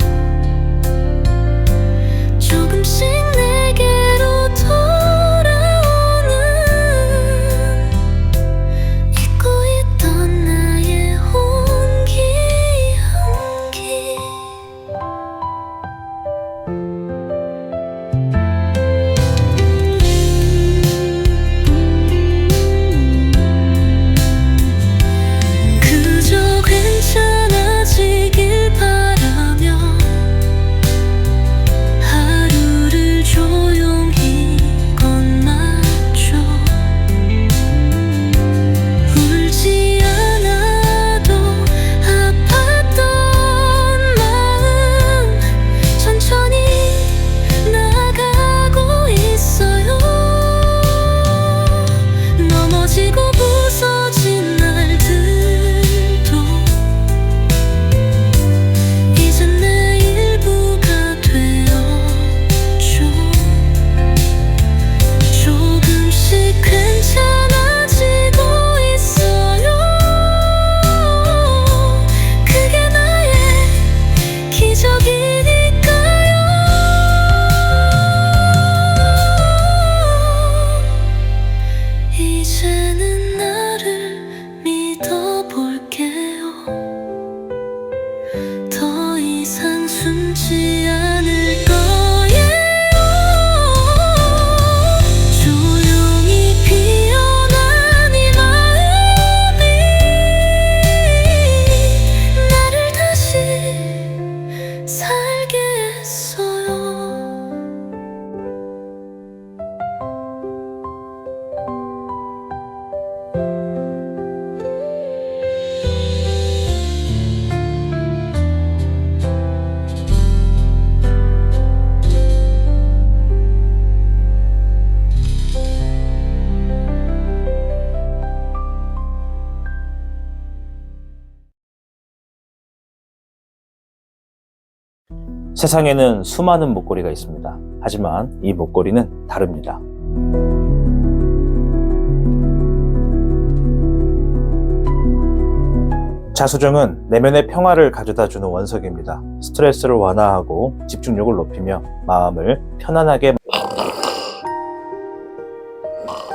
조금씩 내게로 돌아오는 잊고 있던 나의 온기 그저 괜찮아지길 바라며 하루를 조용히 건넜죠. 울지 않아도 아팠던 마음 천천히 나가고 있어요. 넘어지고 부서진 날들도 이젠 내 일부가 되었죠. 조금씩 괜찮아지고 있어요. 그게 나의 기적이니까요. 이제는 나를 믿어볼게요. 더 이상 숨지 않을 거예요. 조용히 피어난 이 마음이 나를 다시 살게 했어요. 세상에는 수많은 목걸이가 있습니다. 하지만 이 목걸이는 다릅니다. 자수정은 내면의 평화를 가져다주는 원석입니다. 스트레스를 완화하고 집중력을 높이며 마음을 편안하게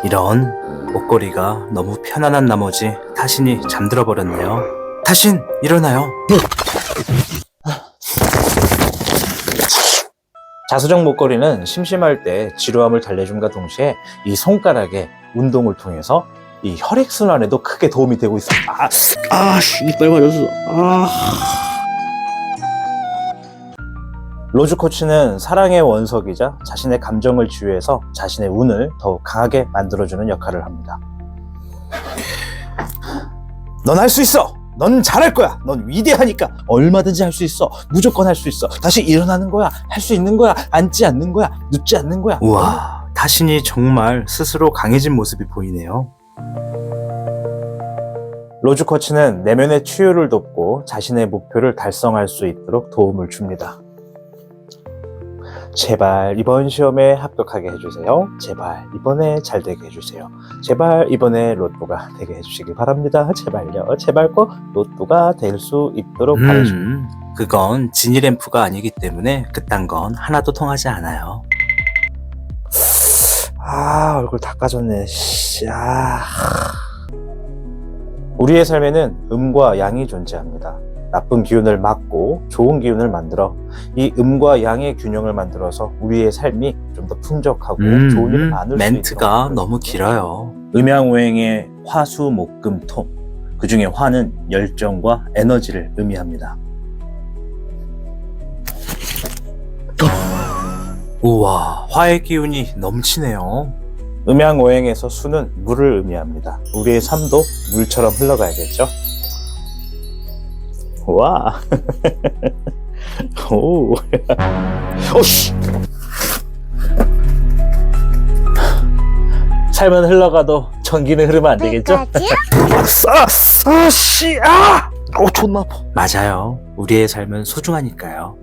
이런 목걸이가 너무 편안한 나머지 타신이 잠들어 버렸네요. 타신 일어나요. 자수정 목걸이는 심심할 때 지루함을 달래줌과 동시에 이 손가락의 운동을 통해서 이 혈액순환에도 크게 도움이 되고 있습니다. 이빨 맞았어. 로즈 코치는 사랑의 원석이자 자신의 감정을 지휘해서 자신의 운을 더욱 강하게 만들어주는 역할을 합니다. 넌 할 수 있어. 넌 잘할 거야. 넌 위대하니까 얼마든지 할 수 있어. 무조건 할 수 있어. 다시 일어나는 거야. 할 수 있는 거야. 앉지 않는 거야. 눕지 않는 거야. 우와, 타신이 정말 스스로 강해진 모습이 보이네요. 로즈 코치는 내면의 치유를 돕고 자신의 목표를 달성할 수 있도록 도움을 줍니다. 제발 이번 시험에 합격하게 해주세요. 제발 이번에 잘 되게 해주세요. 제발 이번에 로또가 되게 해주시길 바랍니다. 제발요. 제발 꼭 로또가 될 수 있도록 바라십니다. 그건 지니램프가 아니기 때문에 그딴 건 하나도 통하지 않아요. 얼굴 다 까졌네. 우리의 삶에는 음과 양이 존재합니다. 나쁜 기운을 막고 좋은 기운을 만들어 이 음과 양의 균형을 만들어서 우리의 삶이 좀 더 풍족하고 좋은 일을 많을 수 있도록 멘트가 너무 길어요. 음양오행의 화수 목금 토, 그 중에 화는 열정과 에너지를 의미합니다. 우와, 화의 기운이 넘치네요. 음양오행에서 수는 물을 의미합니다. 우리의 삶도 물처럼 흘러가야겠죠? 와. 오. 오씨. 삶은 흘러가도 전기는 흐르면 안 되겠죠? 존나 아파. 맞아요. 우리의 삶은 소중하니까요.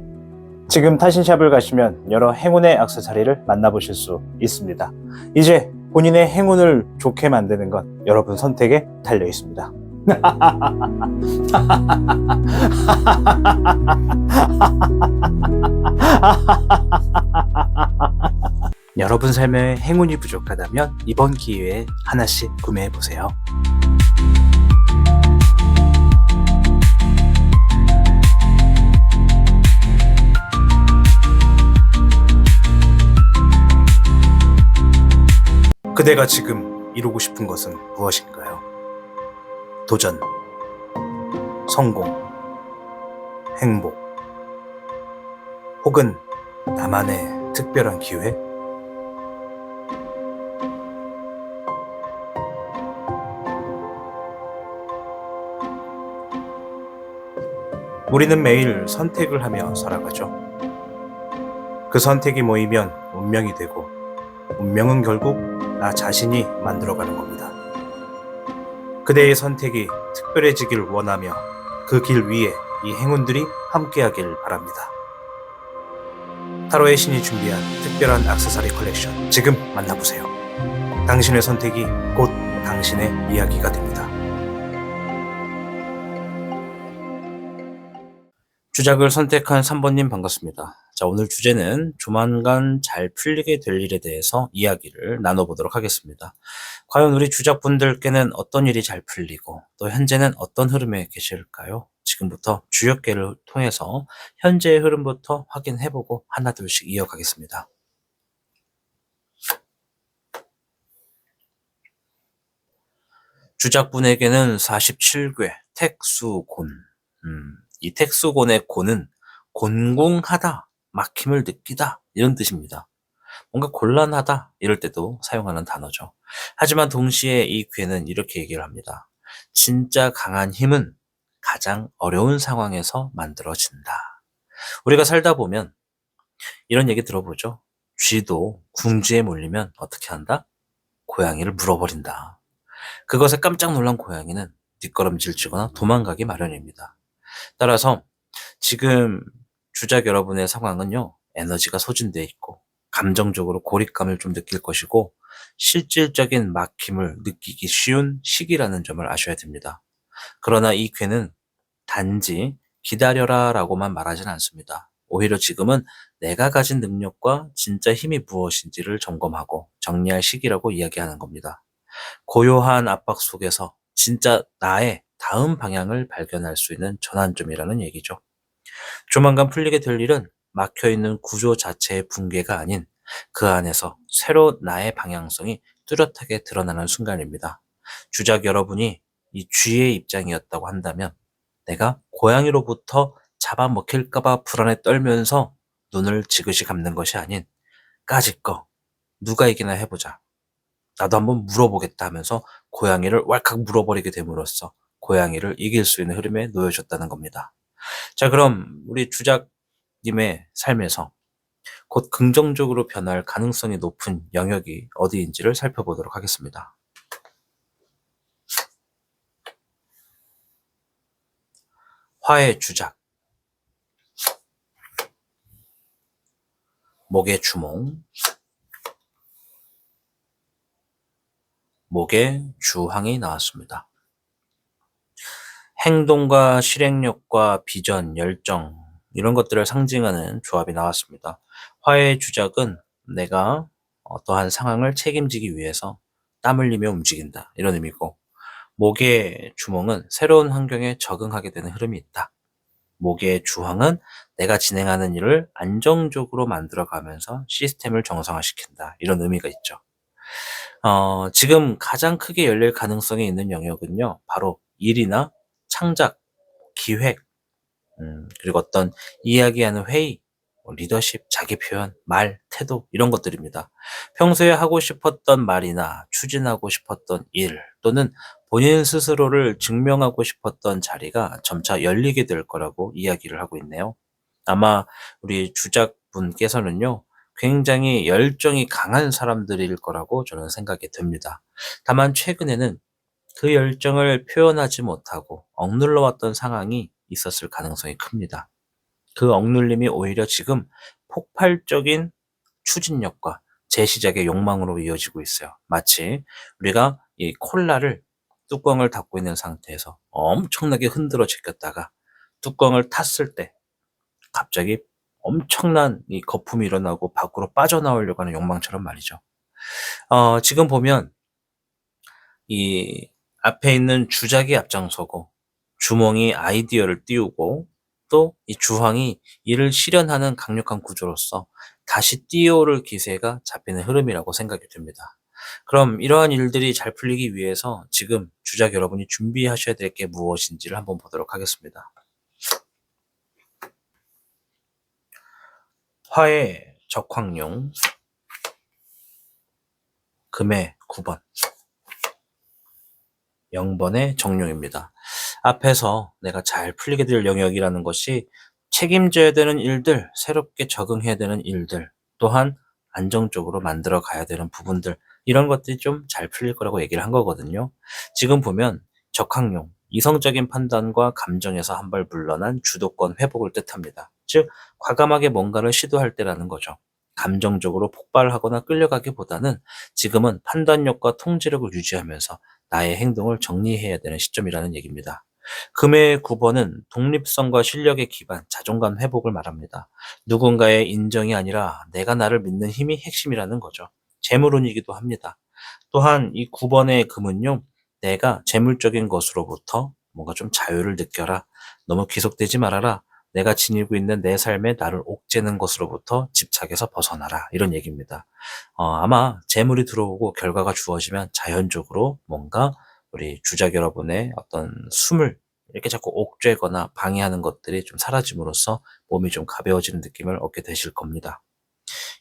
지금 타신샵을 가시면 여러 행운의 액세서리를 만나보실 수 있습니다. 이제 본인의 행운을 좋게 만드는 건 여러분 선택에 달려 있습니다. 여러분 삶에 행운이 부족하다면 이번 기회에 하나씩 구매해보세요. 그대가 지금 이루고 싶은 것은 무엇인가요? 도전, 성공, 행복, 혹은 나만의 특별한 기회? 우리는 매일 선택을 하며 살아가죠. 그 선택이 모이면 운명이 되고, 운명은 결국 나 자신이 만들어가는 겁니다. 그대의 선택이 특별해지길 원하며 그 길 위에 이 행운들이 함께하길 바랍니다. 타로의 신이 준비한 특별한 액세서리 컬렉션 지금 만나보세요. 당신의 선택이 곧 당신의 이야기가 됩니다. 주작을 선택한 3번님 반갑습니다. 자, 오늘 주제는 조만간 잘 풀리게 될 일에 대해서 이야기를 나눠보도록 하겠습니다. 과연 우리 주작분들께는 어떤 일이 잘 풀리고 또 현재는 어떤 흐름에 계실까요? 지금부터 주역계를 통해서 현재의 흐름부터 확인해보고 하나둘씩 이어가겠습니다. 주작분에게는 47괴 택수곤. 이 택수곤의 곤은 곤궁하다, 막힘을 느끼다 이런 뜻입니다. 뭔가 곤란하다 이럴 때도 사용하는 단어죠. 하지만 동시에 이 괴는 이렇게 얘기를 합니다. 진짜 강한 힘은 가장 어려운 상황에서 만들어진다. 우리가 살다 보면 이런 얘기 들어보죠. 쥐도 궁지에 몰리면 어떻게 한다? 고양이를 물어버린다. 그것에 깜짝 놀란 고양이는 뒷걸음질 치거나 도망가기 마련입니다. 따라서 지금 주작 여러분의 상황은요, 에너지가 소진되어 있고 감정적으로 고립감을 좀 느낄 것이고 실질적인 막힘을 느끼기 쉬운 시기라는 점을 아셔야 됩니다. 그러나 이 괴는 단지 기다려라 라고만 말하진 않습니다. 오히려 지금은 내가 가진 능력과 진짜 힘이 무엇인지를 점검하고 정리할 시기라고 이야기하는 겁니다. 고요한 압박 속에서 진짜 나의 다음 방향을 발견할 수 있는 전환점이라는 얘기죠. 조만간 풀리게 될 일은 막혀있는 구조 자체의 붕괴가 아닌 그 안에서 새로 나의 방향성이 뚜렷하게 드러나는 순간입니다. 주작 여러분이 이 쥐의 입장이었다고 한다면 내가 고양이로부터 잡아먹힐까봐 불안에 떨면서 눈을 지그시 감는 것이 아닌 까짓 거 누가 이기나 해보자. 나도 한번 물어보겠다 하면서 고양이를 왈칵 물어버리게 됨으로써 고양이를 이길 수 있는 흐름에 놓여졌다는 겁니다. 자, 그럼 우리 주작님의 삶에서 곧 긍정적으로 변할 가능성이 높은 영역이 어디인지를 살펴보도록 하겠습니다. 화의 주작, 목의 주몽, 목의 주황이 나왔습니다. 행동과 실행력과 비전, 열정 이런 것들을 상징하는 조합이 나왔습니다. 화의 주작은 내가 어떠한 상황을 책임지기 위해서 땀 흘리며 움직인다 이런 의미고, 목의 주몽은 새로운 환경에 적응하게 되는 흐름이 있다. 목의 주황은 내가 진행하는 일을 안정적으로 만들어가면서 시스템을 정상화시킨다 이런 의미가 있죠. 지금 가장 크게 열릴 가능성이 있는 영역은요, 바로 일이나 창작, 기획, 그리고 어떤 이야기하는 회의, 리더십, 자기 표현, 말, 태도 이런 것들입니다. 평소에 하고 싶었던 말이나 추진하고 싶었던 일 또는 본인 스스로를 증명하고 싶었던 자리가 점차 열리게 될 거라고 이야기를 하고 있네요. 아마 우리 주작분께서는요, 굉장히 열정이 강한 사람들일 거라고 저는 생각이 듭니다. 다만 최근에는 그 열정을 표현하지 못하고 억눌러 왔던 상황이 있었을 가능성이 큽니다. 그 억눌림이 오히려 지금 폭발적인 추진력과 재시작의 욕망으로 이어지고 있어요. 마치 우리가 이 콜라를 뚜껑을 닫고 있는 상태에서 엄청나게 흔들어 제꼈다가 뚜껑을 탔을 때 갑자기 엄청난 이 거품이 일어나고 밖으로 빠져나오려고 하는 욕망처럼 말이죠. 지금 보면 이 앞에 있는 주작이 앞장서고 주몽이 아이디어를 띄우고 또 이 주황이 이를 실현하는 강력한 구조로서 다시 뛰어오를 기세가 잡히는 흐름이라고 생각이 듭니다. 그럼 이러한 일들이 잘 풀리기 위해서 지금 주작 여러분이 준비하셔야 될 게 무엇인지를 한번 보도록 하겠습니다. 화의 적황용, 금의 9번, 0번의 정룡입니다. 앞에서 내가 잘 풀리게 될 영역이라는 것이 책임져야 되는 일들, 새롭게 적응해야 되는 일들, 또한 안정적으로 만들어 가야 되는 부분들, 이런 것들이 좀 잘 풀릴 거라고 얘기를 한 거거든요. 지금 보면 적항용, 이성적인 판단과 감정에서 한 발 물러난 주도권 회복을 뜻합니다. 즉, 과감하게 뭔가를 시도할 때라는 거죠. 감정적으로 폭발하거나 끌려가기보다는 지금은 판단력과 통제력을 유지하면서 나의 행동을 정리해야 되는 시점이라는 얘기입니다. 금의 9번은 독립성과 실력의 기반, 자존감 회복을 말합니다. 누군가의 인정이 아니라 내가 나를 믿는 힘이 핵심이라는 거죠. 재물운이기도 합니다. 또한 이 9번의 금은요, 내가 재물적인 것으로부터 뭔가 좀 자유를 느껴라. 너무 귀속되지 말아라. 내가 지니고 있는 내 삶에 나를 옥죄는 것으로부터 집착에서 벗어나라. 이런 얘기입니다. 아마 재물이 들어오고 결과가 주어지면 자연적으로 뭔가 우리 주작 여러분의 어떤 숨을 이렇게 자꾸 옥죄거나 방해하는 것들이 좀 사라짐으로써 몸이 좀 가벼워지는 느낌을 얻게 되실 겁니다.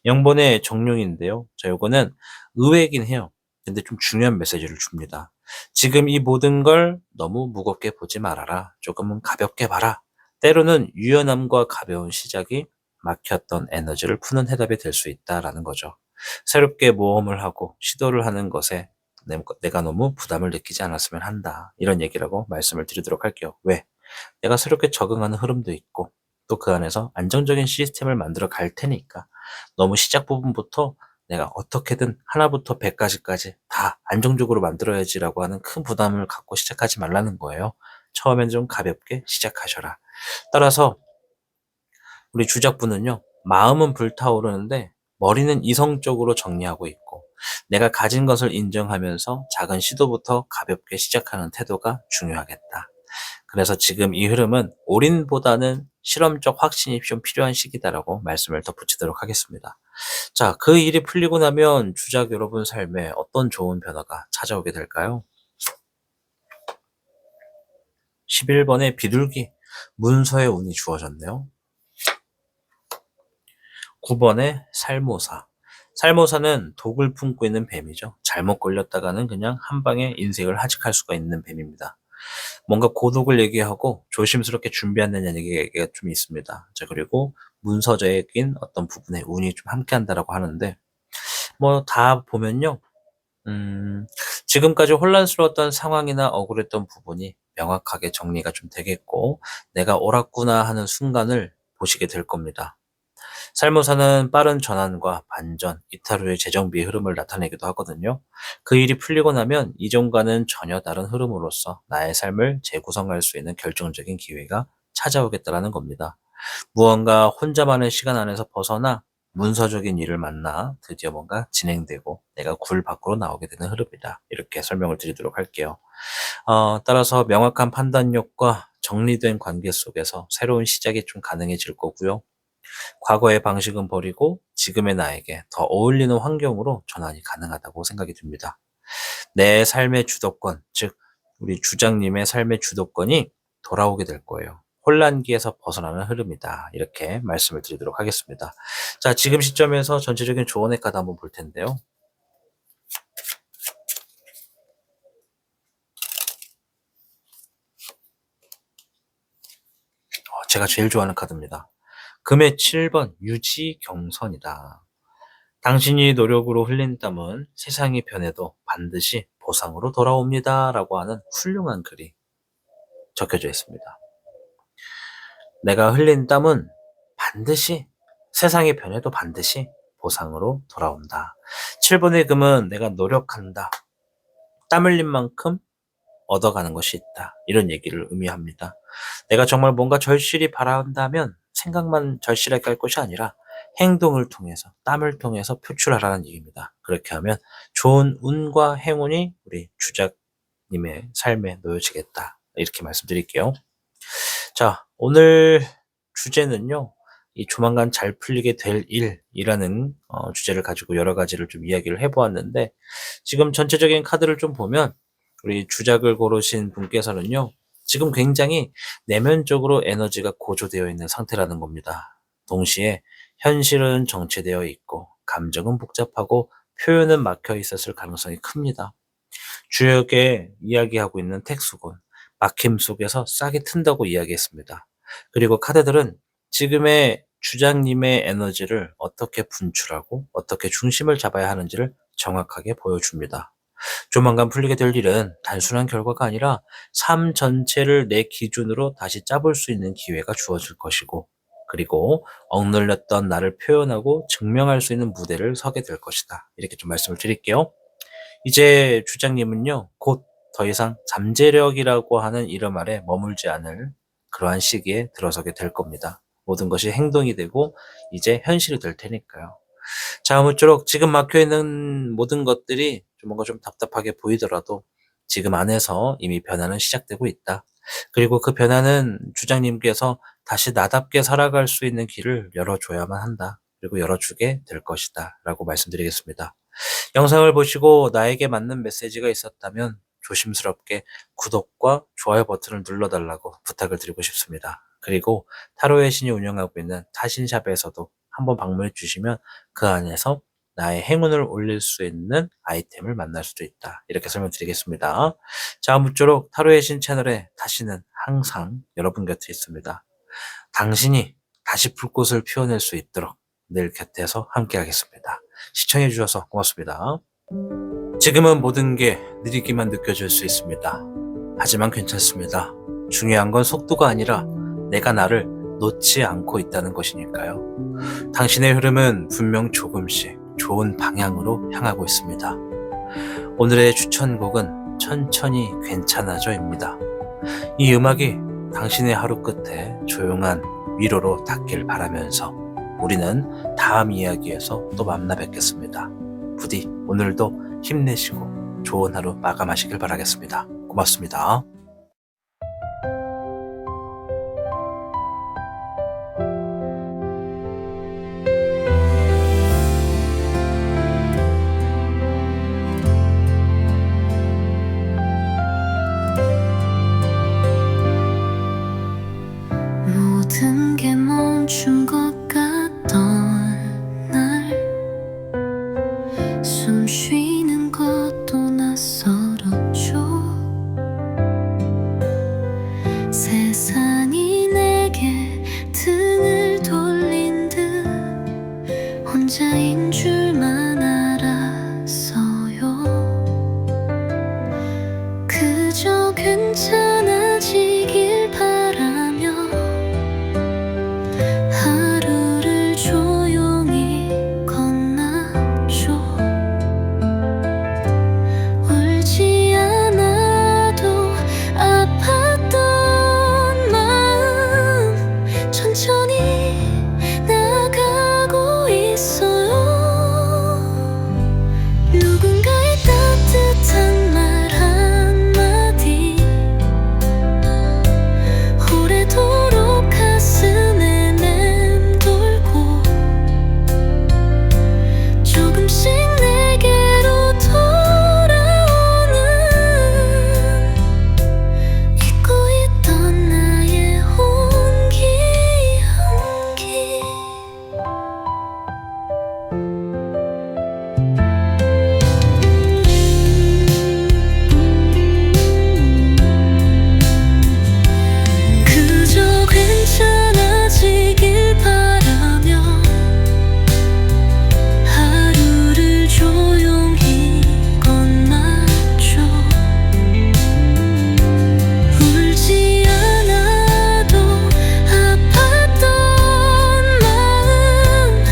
0번의 정룡인데요. 자, 요거는 의외이긴 해요. 근데 좀 중요한 메시지를 줍니다. 지금 이 모든 걸 너무 무겁게 보지 말아라. 조금은 가볍게 봐라. 때로는 유연함과 가벼운 시작이 막혔던 에너지를 푸는 해답이 될 수 있다라는 거죠. 새롭게 모험을 하고 시도를 하는 것에 내가 너무 부담을 느끼지 않았으면 한다. 이런 얘기라고 말씀을 드리도록 할게요. 왜? 내가 새롭게 적응하는 흐름도 있고 또 그 안에서 안정적인 시스템을 만들어 갈 테니까 너무 시작 부분부터 내가 어떻게든 하나부터 100까지까지 다 안정적으로 만들어야지라고 하는 큰 부담을 갖고 시작하지 말라는 거예요. 처음엔 좀 가볍게 시작하셔라. 따라서 우리 주작분은요, 마음은 불타오르는데 머리는 이성적으로 정리하고 있고 내가 가진 것을 인정하면서 작은 시도부터 가볍게 시작하는 태도가 중요하겠다. 그래서 지금 이 흐름은 올인보다는 실험적 확신이 좀 필요한 시기다라고 말씀을 덧붙이도록 하겠습니다. 자, 그 일이 풀리고 나면 주작 여러분 삶에 어떤 좋은 변화가 찾아오게 될까요? 11번의 비둘기, 문서의 운이 주어졌네요. 9번의 살모사. 살모사는 독을 품고 있는 뱀이죠. 잘못 걸렸다가는 그냥 한 방에 인생을 하직할 수가 있는 뱀입니다. 뭔가 고독을 얘기하고 조심스럽게 준비한다는 얘기가 좀 있습니다. 자, 그리고 문서적인 어떤 부분에 운이 좀 함께 한다라고 하는데, 뭐 다 보면요. 지금까지 혼란스러웠던 상황이나 억울했던 부분이 명확하게 정리가 좀 되겠고, 내가 옳았구나 하는 순간을 보시게 될 겁니다. 살모사는 빠른 전환과 반전, 이탈 후의 재정비의 흐름을 나타내기도 하거든요. 그 일이 풀리고 나면 이전과는 전혀 다른 흐름으로서 나의 삶을 재구성할 수 있는 결정적인 기회가 찾아오겠다라는 겁니다. 무언가 혼자만의 시간 안에서 벗어나 문서적인 일을 만나 드디어 뭔가 진행되고 내가 굴 밖으로 나오게 되는 흐름이다. 이렇게 설명을 드리도록 할게요. 따라서 명확한 판단력과 정리된 관계 속에서 새로운 시작이 좀 가능해질 거고요. 과거의 방식은 버리고 지금의 나에게 더 어울리는 환경으로 전환이 가능하다고 생각이 듭니다. 내 삶의 주도권, 즉 우리 주장님의 삶의 주도권이 돌아오게 될 거예요. 혼란기에서 벗어나는 흐름이다. 이렇게 말씀을 드리도록 하겠습니다. 자, 지금 시점에서 전체적인 조언의 카드 한번 볼 텐데요. 제가 제일 좋아하는 카드입니다. 금의 7번 유지경선이다. 당신이 노력으로 흘린 땀은 세상이 변해도 반드시 보상으로 돌아옵니다. 라고 하는 훌륭한 글이 적혀져 있습니다. 내가 흘린 땀은 반드시 세상이 변해도 반드시 보상으로 돌아온다. 7번의 금은 내가 노력한다. 땀 흘린 만큼 얻어가는 것이 있다. 이런 얘기를 의미합니다. 내가 정말 뭔가 절실히 바란다면 생각만 절실하게 할 것이 아니라 행동을 통해서, 땀을 통해서 표출하라는 얘기입니다. 그렇게 하면 좋은 운과 행운이 우리 주작님의 삶에 놓여지겠다. 이렇게 말씀드릴게요. 자, 오늘 주제는요. 이 조만간 잘 풀리게 될 일이라는 주제를 가지고 여러 가지를 좀 이야기를 해보았는데, 지금 전체적인 카드를 좀 보면 우리 주작을 고르신 분께서는요. 지금 굉장히 내면적으로 에너지가 고조되어 있는 상태라는 겁니다. 동시에 현실은 정체되어 있고 감정은 복잡하고 표현은 막혀 있었을 가능성이 큽니다. 주역에 이야기하고 있는 택수군, 막힘 속에서 싹이 튼다고 이야기했습니다. 그리고 카드들은 지금의 주장님의 에너지를 어떻게 분출하고 어떻게 중심을 잡아야 하는지를 정확하게 보여줍니다. 조만간 풀리게 될 일은 단순한 결과가 아니라 삶 전체를 내 기준으로 다시 짜볼 수 있는 기회가 주어질 것이고, 그리고 억눌렸던 나를 표현하고 증명할 수 있는 무대를 서게 될 것이다. 이렇게 좀 말씀을 드릴게요. 이제 주장님은요, 곧 더 이상 잠재력이라고 하는 이름 아래 머물지 않을 그러한 시기에 들어서게 될 겁니다. 모든 것이 행동이 되고 이제 현실이 될 테니까요. 자, 아무쪼록 지금 막혀있는 모든 것들이 좀 뭔가 좀 답답하게 보이더라도 지금 안에서 이미 변화는 시작되고 있다. 그리고 그 변화는 주장님께서 다시 나답게 살아갈 수 있는 길을 열어줘야만 한다. 그리고 열어주게 될 것이다. 라고 말씀드리겠습니다. 영상을 보시고 나에게 맞는 메시지가 있었다면 조심스럽게 구독과 좋아요 버튼을 눌러달라고 부탁을 드리고 싶습니다. 그리고 타로의 신이 운영하고 있는 타신샵에서도 한번 방문해 주시면 그 안에서 나의 행운을 올릴 수 있는 아이템을 만날 수도 있다. 이렇게 설명드리겠습니다. 자, 아무쪼록 타로의 신 채널에 타신은 항상 여러분 곁에 있습니다. 당신이 다시 불꽃을 피워낼 수 있도록 늘 곁에서 함께 하겠습니다. 시청해 주셔서 고맙습니다. 지금은 모든 게 느리기만 느껴질 수 있습니다. 하지만 괜찮습니다. 중요한 건 속도가 아니라 내가 나를 놓지 않고 있다는 것이니까요. 당신의 흐름은 분명 조금씩 좋은 방향으로 향하고 있습니다. 오늘의 추천곡은 천천히 괜찮아져입니다. 이 음악이 당신의 하루 끝에 조용한 위로로 닿길 바라면서 우리는 다음 이야기에서 또 만나 뵙겠습니다. 부디 오늘도 힘내시고 좋은 하루 마감하시길 바라겠습니다. 고맙습니다. 모든 게 멈춘 것 같던 날 숨 쉬는 것도 낯설었죠. 혼자인 줄만 알았어요. 그저 괜찮아지길 바라며 하루를 조용히 건넜죠. 울지 않아도 아팠던 마음 천천히 나가고 있어요. 누군가의 따뜻한 말 한마디 오래도록 가슴에 맴돌고 조금씩 내게로 돌아오는 잊고 있던 나의 온기 향기. 그저 괜찮아지길 바라며 하루를 조용히 건넜죠. 울지 않아도 아팠던 마음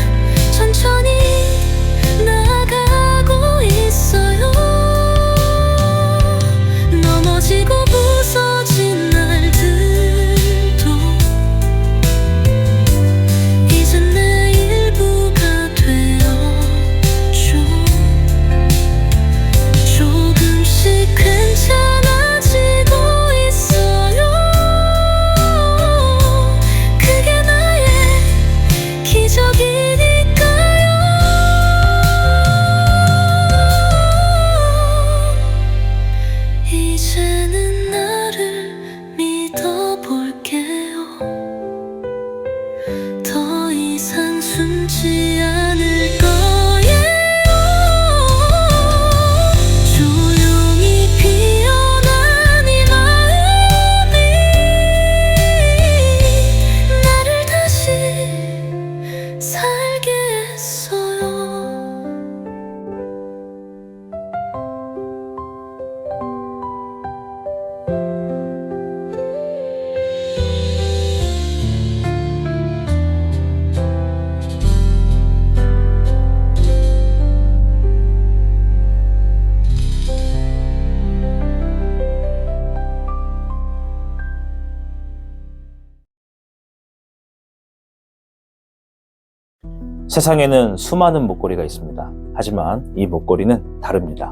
천천히 나가고 있어요. 넘어지고 부서진 날들도 이젠 내 일부가 되었죠. 조금씩 괜찮아지고 있어요. 그게 나의 기적이니까요. 이제는 나를 믿어볼게요. 더 이상 숨지 않을 거예요. 조용히 피어난 이 마음이 나를 다시 살게 했어요. 세상에는 수많은 목걸이가 있습니다. 하지만 이 목걸이는 다릅니다.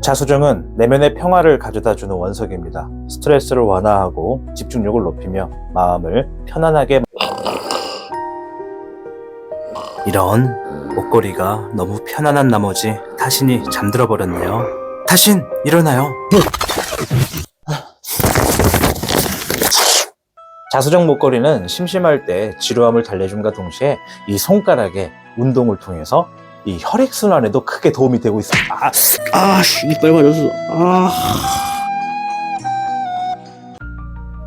자수정은 내면의 평화를 가져다주는 원석입니다. 스트레스를 완화하고 집중력을 높이며 마음을 편안하게. 이런 목걸이가 너무 편안한 나머지 타신이 잠들어 버렸네요. 타신 일어나요. 자수정 목걸이는 심심할 때 지루함을 달래줌과 동시에 이 손가락의 운동을 통해서 이 혈액순환에도 크게 도움이 되고 있습니다. 이빨 맞았어.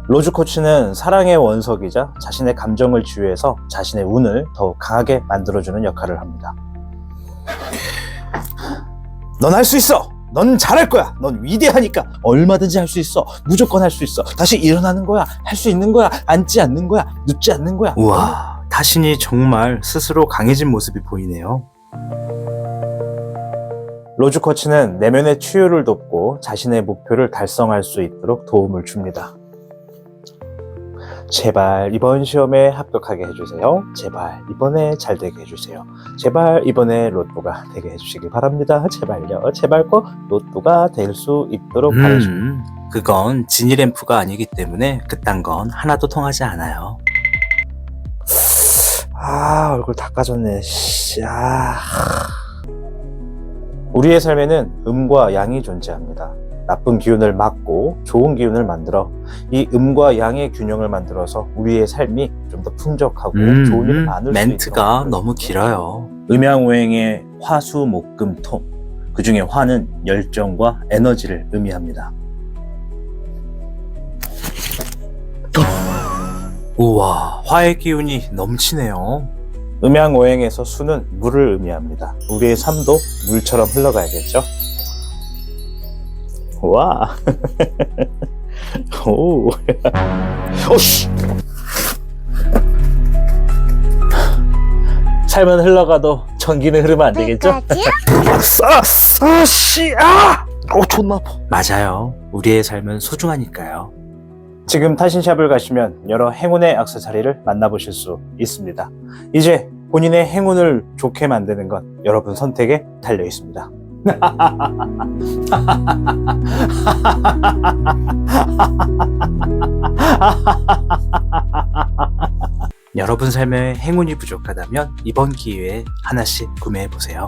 로즈 코치는 사랑의 원석이자 자신의 감정을 치유해서 자신의 운을 더욱 강하게 만들어주는 역할을 합니다. 넌 할 수 있어! 넌 잘할 거야! 넌 위대하니까! 얼마든지 할 수 있어! 무조건 할 수 있어! 다시 일어나는 거야! 할 수 있는 거야! 앉지 않는 거야! 눕지 않는 거야! 우와, 타신이 정말 스스로 강해진 모습이 보이네요. 로즈 코치는 내면의 치유를 돕고 자신의 목표를 달성할 수 있도록 도움을 줍니다. 제발 이번 시험에 합격하게 해주세요. 제발 이번에 잘 되게 해주세요. 제발 이번에 로또가 되게 해주시길 바랍니다. 제발요. 제발 꼭 로또가 될 수 있도록 바라십니다. 그건 지니램프가 아니기 때문에 그딴 건 하나도 통하지 않아요. 얼굴 다 까졌네. 우리의 삶에는 음과 양이 존재합니다. 나쁜 기운을 막고 좋은 기운을 만들어 이 음과 양의 균형을 만들어서 우리의 삶이 좀 더 풍족하고 좋은 일이 많을 수 있도록. 멘트가 너무 길어요. 음양오행의 화수 목금 토, 그 중에 화는 열정과 에너지를 의미합니다. 우와, 화의 기운이 넘치네요. 음양오행에서 수는 물을 의미합니다. 우리의 삶도 물처럼 흘러가야겠죠? 와. 오. 오씨. 삶은 흘러가도 전기는 흐르면 안 되겠죠? 아씨, 존나 아파. 맞아요. 우리의 삶은 소중하니까요. 지금 타신샵을 가시면 여러 행운의 액세서리를 만나보실 수 있습니다. 이제 본인의 행운을 좋게 만드는 건 여러분 선택에 달려 있습니다. 여러분 삶에 행운이 부족하다면 이번 기회에 하나씩 구매해보세요.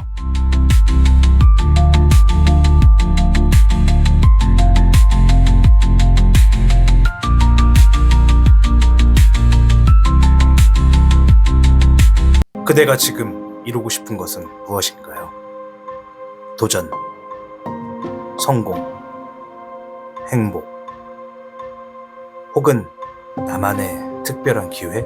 그대가 지금 이루고 싶은 것은 무엇인가요? 도전, 성공, 행복, 혹은 나만의 특별한 기회?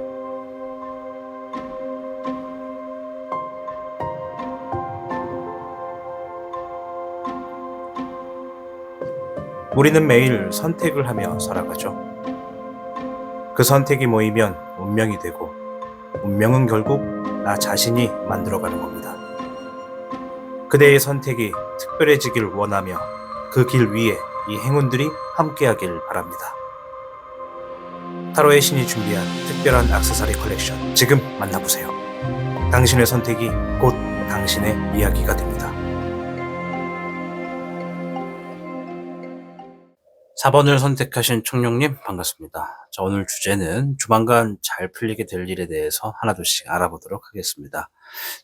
우리는 매일 선택을 하며 살아가죠. 그 선택이 모이면 운명이 되고, 운명은 결국 나 자신이 만들어가는 겁니다. 그대의 선택이 특별해지길 원하며 그 길 위에 이 행운들이 함께하길 바랍니다. 타로의 신이 준비한 특별한 액세서리 컬렉션 지금 만나보세요. 당신의 선택이 곧 당신의 이야기가 됩니다. 4번을 선택하신 청룡님 반갑습니다. 자, 오늘 주제는 조만간 잘 풀리게 될 일에 대해서 하나둘씩 알아보도록 하겠습니다.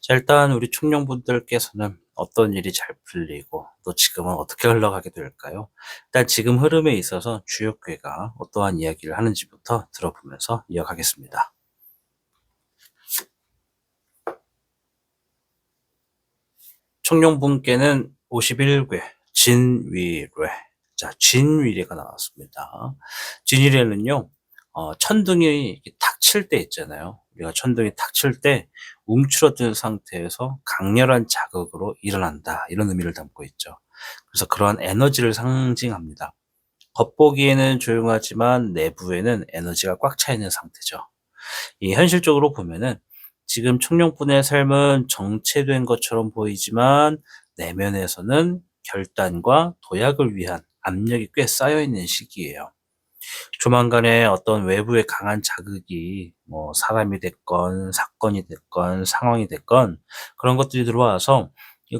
자, 일단 우리 청룡분들께서는 어떤 일이 잘 풀리고 또 지금은 어떻게 흘러가게 될까요? 일단 지금 흐름에 있어서 주역괴가 어떠한 이야기를 하는지부터 들어보면서 이어가겠습니다. 청룡분께는 51괴 진위례, 자, 진위례가 나왔습니다. 진위례는요, 천둥이 탁 칠 때 있잖아요. 우리가 천둥이 탁 칠 때 움츠러든 상태에서 강렬한 자극으로 일어난다, 이런 의미를 담고 있죠. 그래서 그러한 에너지를 상징합니다. 겉보기에는 조용하지만 내부에는 에너지가 꽉 차 있는 상태죠. 이 현실적으로 보면은 지금 청룡분의 삶은 정체된 것처럼 보이지만 내면에서는 결단과 도약을 위한 압력이 꽤 쌓여있는 시기예요. 조만간에 어떤 외부의 강한 자극이 뭐 사람이 됐건 사건이 됐건 상황이 됐건 그런 것들이 들어와서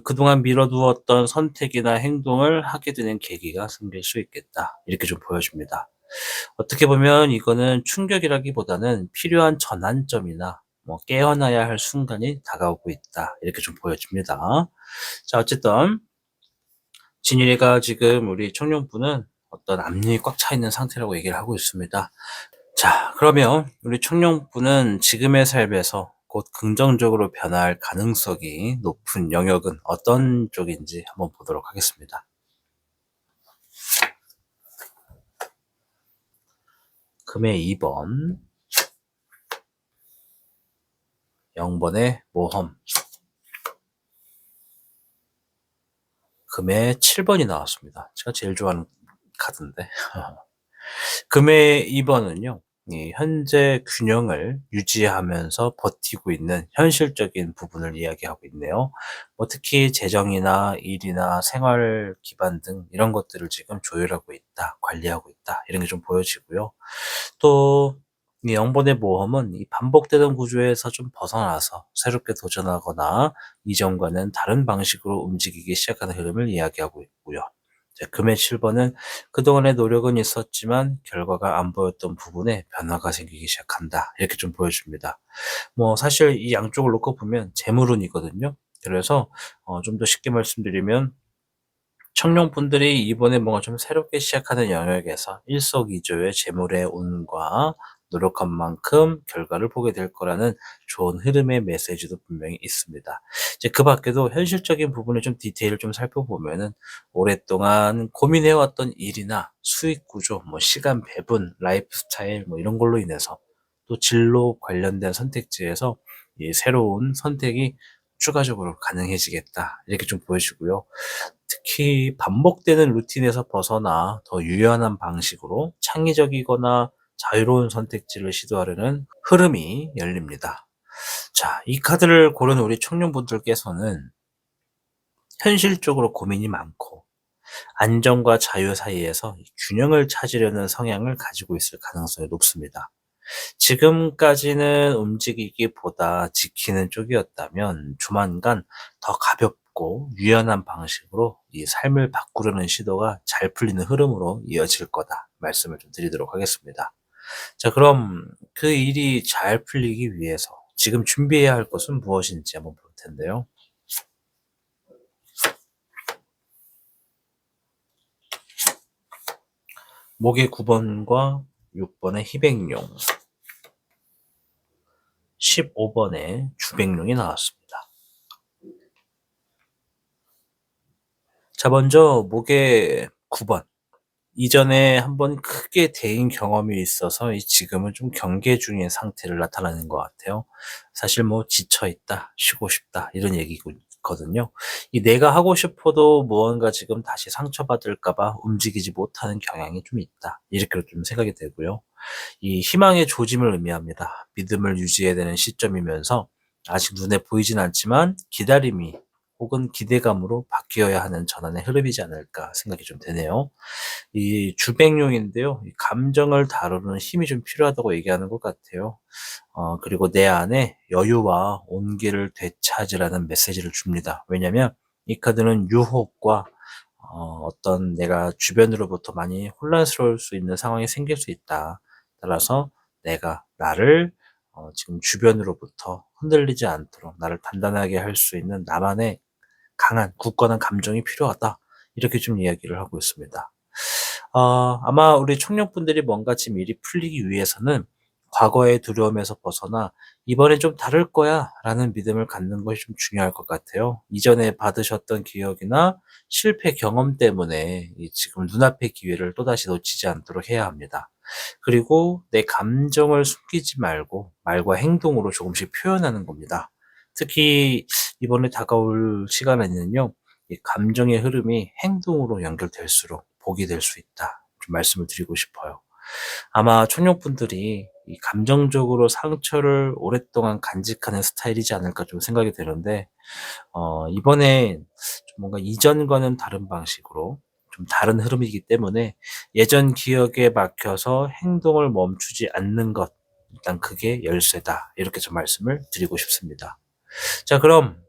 그동안 미뤄두었던 선택이나 행동을 하게 되는 계기가 생길 수 있겠다, 이렇게 좀 보여집니다. 어떻게 보면 이거는 충격이라기보다는 필요한 전환점이나 뭐 깨어나야 할 순간이 다가오고 있다, 이렇게 좀 보여집니다. 자, 어쨌든 진일이가 지금 우리 청룡분은 어떤 압력이 꽉 차 있는 상태라고 얘기를 하고 있습니다. 자, 그러면 우리 청룡분은 지금의 삶에서 곧 긍정적으로 변화할 가능성이 높은 영역은 어떤 쪽인지 한번 보도록 하겠습니다. 금의 2번, 0번의 모험, 금의 7번이 나왔습니다. 제가 제일 좋아하는 카드인데. 금의 2번은요, 현재 균형을 유지하면서 버티고 있는 현실적인 부분을 이야기하고 있네요. 뭐 특히 재정이나 일이나 생활 기반 등 이런 것들을 지금 조율하고 있다, 관리하고 있다, 이런 게 좀 보여지고요. 또 이 0번의 모험은 이 반복되던 구조에서 좀 벗어나서 새롭게 도전하거나 이전과는 다른 방식으로 움직이기 시작하는 흐름을 이야기하고 있고요. 금의 7번은 그동안의 노력은 있었지만 결과가 안 보였던 부분에 변화가 생기기 시작한다, 이렇게 좀 보여줍니다. 뭐 사실 이 양쪽을 놓고 보면 재물운이거든요. 그래서 좀 더 쉽게 말씀드리면 청룡분들이 이번에 뭔가 좀 새롭게 시작하는 영역에서 일석이조의 재물의 운과 노력한 만큼 결과를 보게 될 거라는 좋은 흐름의 메시지도 분명히 있습니다. 이제 그 밖에도 현실적인 부분을 좀 디테일을 좀 살펴보면은 오랫동안 고민해왔던 일이나 수익 구조, 뭐 시간 배분, 라이프 스타일 뭐 이런 걸로 인해서 또 진로 관련된 선택지에서 이 새로운 선택이 추가적으로 가능해지겠다. 이렇게 좀 보여지고요. 특히 반복되는 루틴에서 벗어나 더 유연한 방식으로 창의적이거나 자유로운 선택지를 시도하려는 흐름이 열립니다. 자, 이 카드를 고른 우리 청년분들께서는 현실적으로 고민이 많고 안정과 자유 사이에서 균형을 찾으려는 성향을 가지고 있을 가능성이 높습니다. 지금까지는 움직이기보다 지키는 쪽이었다면 조만간 더 가볍고 유연한 방식으로 이 삶을 바꾸려는 시도가 잘 풀리는 흐름으로 이어질 거다 말씀을 좀 드리도록 하겠습니다. 자, 그럼 그 일이 잘 풀리기 위해서 지금 준비해야 할 것은 무엇인지 한번 볼 텐데요. 목의 9번과 6번의 희백용, 15번의 주백용이 나왔습니다. 자, 먼저 목의 9번. 이전에 한번 크게 데인 경험이 있어서 지금은 좀 경계 중인 상태를 나타내는 것 같아요. 사실 뭐 지쳐있다, 쉬고 싶다 이런 얘기거든요. 이 내가 하고 싶어도 무언가 지금 다시 상처받을까봐 움직이지 못하는 경향이 좀 있다. 이렇게 좀 생각이 되고요. 이 희망의 조짐을 의미합니다. 믿음을 유지해야 되는 시점이면서 아직 눈에 보이진 않지만 기다림이 혹은 기대감으로 바뀌어야 하는 전환의 흐름이지 않을까 생각이 좀 되네요. 이 주백용인데요. 이 감정을 다루는 힘이 좀 필요하다고 얘기하는 것 같아요. 그리고 내 안에 여유와 온기를 되찾으라는 메시지를 줍니다. 왜냐면 이 카드는 유혹과 어떤 내가 주변으로부터 많이 혼란스러울 수 있는 상황이 생길 수 있다. 따라서 내가 나를 지금 주변으로부터 흔들리지 않도록 나를 단단하게 할 수 있는 나만의 강한 굳건한 감정이 필요하다. 이렇게 좀 이야기를 하고 있습니다. 아마 우리 청년분들이 뭔가 지금 일이 풀리기 위해서는 과거의 두려움에서 벗어나 이번엔 좀 다를 거야 라는 믿음을 갖는 것이 좀 중요할 것 같아요. 이전에 받으셨던 기억이나 실패 경험 때문에 지금 눈앞의 기회를 또다시 놓치지 않도록 해야 합니다. 그리고 내 감정을 숨기지 말고 말과 행동으로 조금씩 표현하는 겁니다. 특히 이번에 다가올 시간에는요, 이 감정의 흐름이 행동으로 연결될수록 복이 될 수 있다. 좀 말씀을 드리고 싶어요. 아마 청년분들이 이 감정적으로 상처를 오랫동안 간직하는 스타일이지 않을까 좀 생각이 되는데, 이번에 좀 뭔가 이전과는 다른 방식으로 좀 다른 흐름이기 때문에 예전 기억에 막혀서 행동을 멈추지 않는 것, 일단 그게 열쇠다. 이렇게 좀 말씀을 드리고 싶습니다. 자, 그럼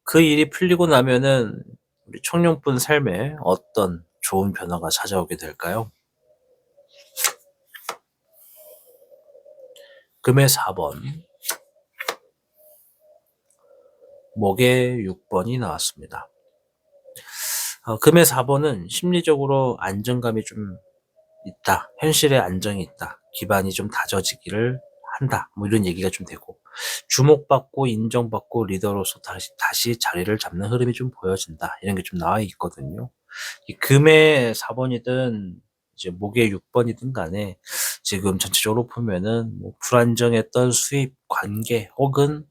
그 일이 풀리고 나면은 우리 청년분 삶에 어떤 좋은 변화가 찾아오게 될까요? 금의 4번, 목의 6번이 나왔습니다. 금의 4번은 심리적으로 안정감이 좀 있다. 현실에 안정이 있다. 기반이 좀 다져지기를 한다. 뭐 이런 얘기가 좀 되고, 주목받고 인정받고 리더로서 다시 자리를 잡는 흐름이 좀 보여진다. 이런 게 좀 나와 있거든요. 이 금의 4번이든 이제 목의 6번이든 간에 지금 전체적으로 보면은 뭐 불안정했던 수입 관계 혹은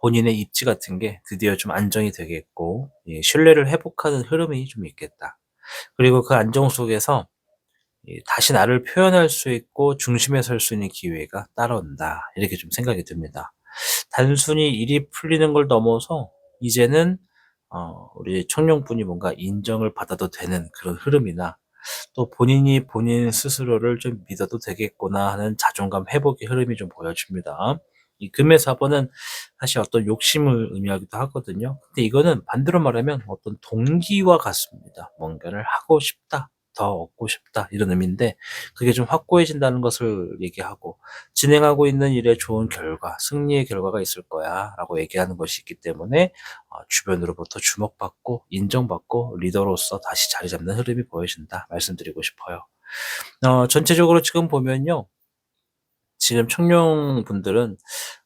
본인의 입지 같은 게 드디어 좀 안정이 되겠고, 예, 신뢰를 회복하는 흐름이 좀 있겠다. 그리고 그 안정 속에서 다시 나를 표현할 수 있고 중심에 설 수 있는 기회가 따라온다. 이렇게 좀 생각이 듭니다. 단순히 일이 풀리는 걸 넘어서 이제는 우리 청년분이 뭔가 인정을 받아도 되는 그런 흐름이나 또 본인이 본인 스스로를 좀 믿어도 되겠구나 하는 자존감 회복의 흐름이 좀 보여집니다. 이 금의 4번은 사실 어떤 욕심을 의미하기도 하거든요. 근데 이거는 반대로 말하면 어떤 동기와 같습니다. 뭔가를 하고 싶다, 더 얻고 싶다 이런 의미인데 그게 좀 확고해진다는 것을 얘기하고 진행하고 있는 일에 좋은 결과, 승리의 결과가 있을 거야 라고 얘기하는 것이 있기 때문에 주변으로부터 주목받고 인정받고 리더로서 다시 자리 잡는 흐름이 보여진다 말씀드리고 싶어요. 전체적으로 지금 보면요. 지금 청년분들은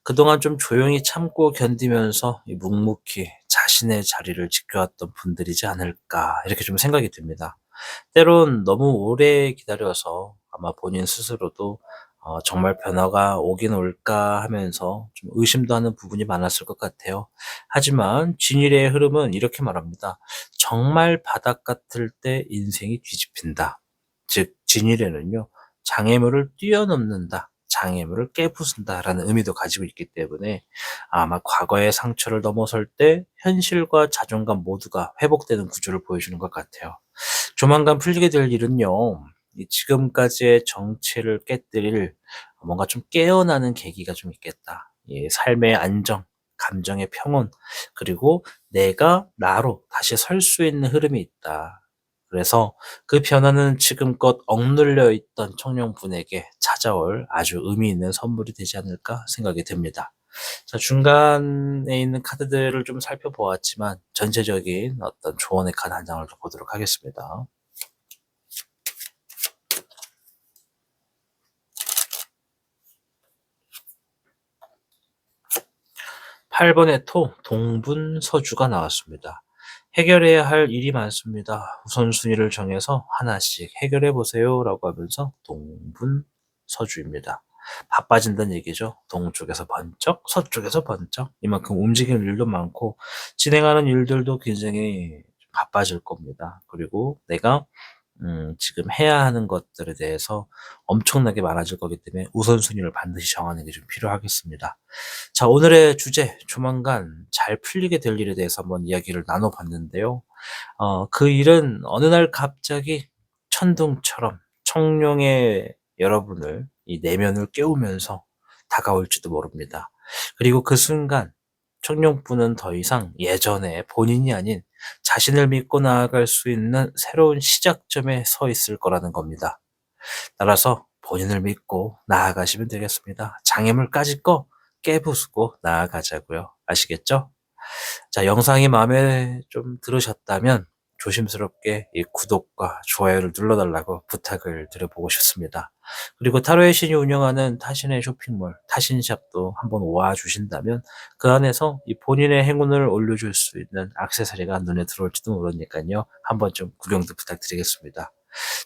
그동안 좀 조용히 참고 견디면서 묵묵히 자신의 자리를 지켜왔던 분들이지 않을까 이렇게 좀 생각이 듭니다. 때론 너무 오래 기다려서 아마 본인 스스로도 정말 변화가 오긴 올까 하면서 좀 의심도 하는 부분이 많았을 것 같아요. 하지만 진일의 흐름은 이렇게 말합니다. 정말 바닥 같을 때 인생이 뒤집힌다. 즉 진일에는요. 장애물을 뛰어넘는다. 장애물을 깨부순다라는 의미도 가지고 있기 때문에 아마 과거의 상처를 넘어설 때 현실과 자존감 모두가 회복되는 구조를 보여주는 것 같아요. 조만간 풀리게 될 일은요. 이 지금까지의 정체를 깨뜨릴 뭔가 좀 깨어나는 계기가 좀 있겠다. 이 삶의 안정, 감정의 평온, 그리고 내가 나로 다시 설 수 있는 흐름이 있다. 그래서 그 변화는 지금껏 억눌려 있던 청년분에게 찾아올 아주 의미 있는 선물이 되지 않을까 생각이 듭니다. 자, 중간에 있는 카드들을 좀 살펴보았지만 전체적인 어떤 조언의 카드 한 장을 더 보도록 하겠습니다. 8번의 토, 동분서주가 나왔습니다. 해결해야 할 일이 많습니다. 우선순위를 정해서 하나씩 해결해 보세요 라고 하면서 동분서주입니다. 바빠진다는 얘기죠. 동쪽에서 번쩍, 서쪽에서 번쩍. 이만큼 움직이는 일도 많고 진행하는 일들도 굉장히 바빠질 겁니다. 그리고 내가 지금 해야 하는 것들에 대해서 엄청나게 많아질 거기 때문에 우선순위를 반드시 정하는 게 좀 필요하겠습니다. 자, 오늘의 주제, 조만간 잘 풀리게 될 일에 대해서 한번 이야기를 나눠봤는데요. 그 일은 어느 날 갑자기 천둥처럼 청룡의 여러분을 이 내면을 깨우면서 다가올지도 모릅니다. 그리고 그 순간 청룡분은 더 이상 예전에 본인이 아닌 자신을 믿고 나아갈 수 있는 새로운 시작점에 서 있을 거라는 겁니다. 따라서 본인을 믿고 나아가시면 되겠습니다. 장애물까지 깨부수고 나아가자고요. 아시겠죠? 자, 영상이 마음에 좀 들으셨다면 조심스럽게 이 구독과 좋아요를 눌러달라고 부탁을 드려보고 싶습니다. 그리고 타로의 신이 운영하는 타신의 쇼핑몰, 타신샵도 한번 와주신다면 그 안에서 이 본인의 행운을 올려줄 수 있는 액세서리가 눈에 들어올지도 모르니까요. 한번 좀 구경도 부탁드리겠습니다.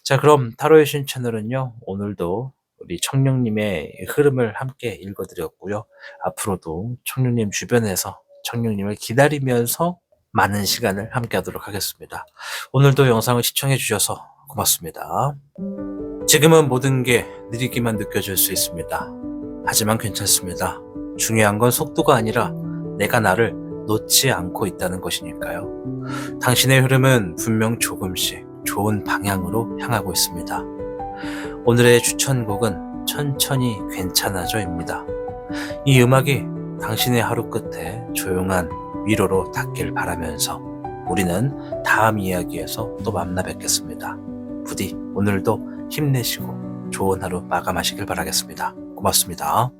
자, 그럼 타로의 신 채널은요. 오늘도 우리 청룡님의 흐름을 함께 읽어드렸고요. 앞으로도 청룡님 주변에서 청룡님을 기다리면서 많은 시간을 함께 하도록 하겠습니다. 오늘도 영상을 시청해 주셔서 고맙습니다. 지금은 모든 게 느리기만 느껴질 수 있습니다. 하지만 괜찮습니다. 중요한 건 속도가 아니라 내가 나를 놓지 않고 있다는 것이니까요. 당신의 흐름은 분명 조금씩 좋은 방향으로 향하고 있습니다. 오늘의 추천곡은 천천히 괜찮아져입니다. 이 음악이 당신의 하루 끝에 조용한 위로로 닿길 바라면서 우리는 다음 이야기에서 또 만나 뵙겠습니다. 부디 오늘도 힘내시고 좋은 하루 마감하시길 바라겠습니다. 고맙습니다.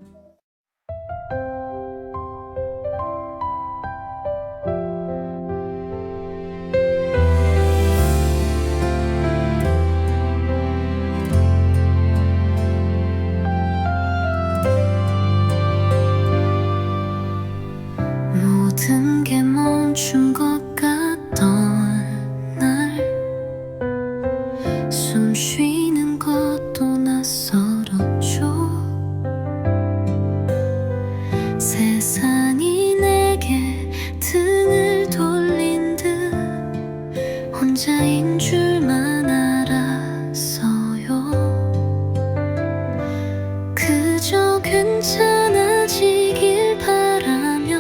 모든 게 멈춘 것 같던 날 숨 쉬는 것도 낯설었죠. 세상이 내게 등을 돌린 듯 혼자인 줄만 알았어요. 그저 괜찮아지길 바라며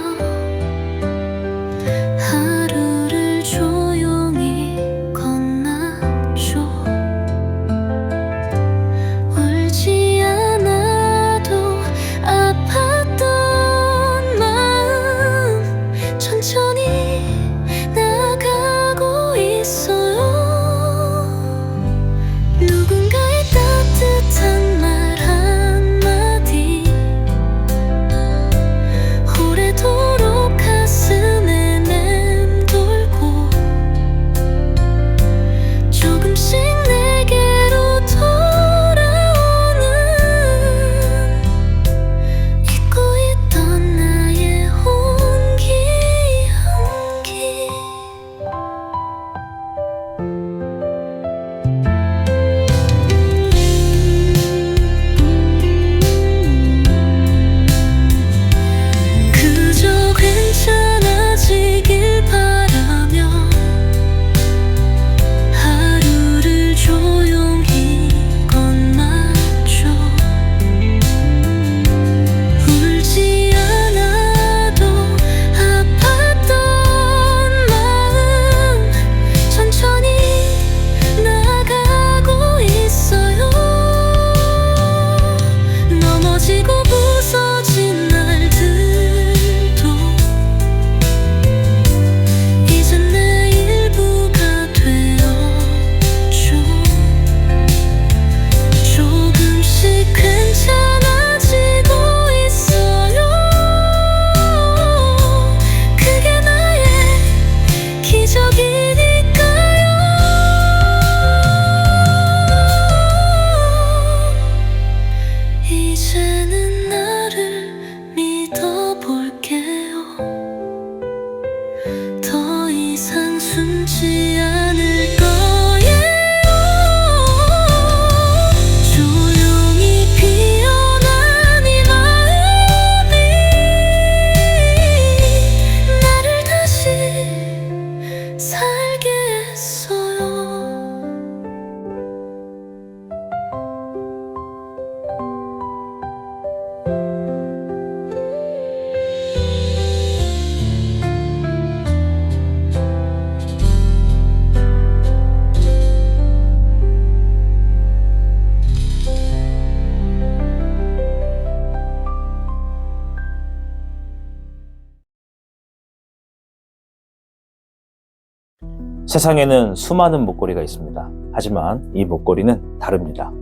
하루를 조용히 건넜죠. 세상에는 수많은 목걸이가 있습니다. 하지만 이 목걸이는 다릅니다.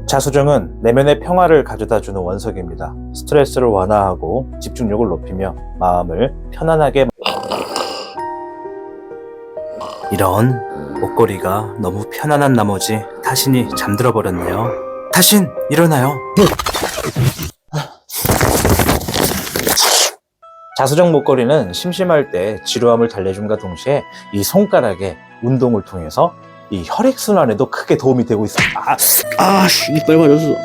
자수정은 내면의 평화를 가져다주는 원석입니다. 스트레스를 완화하고 집중력을 높이며 마음을 편안하게. 이런 목걸이가 너무 편안한 나머지 타신이 잠들어 버렸네요. 타신 일어나요. 자수정 목걸이는 심심할 때 지루함을 달래줌과 동시에 이 손가락의 운동을 통해서 이 혈액순환에도 크게 도움이 되고 있습니다. 이빨 맞았어.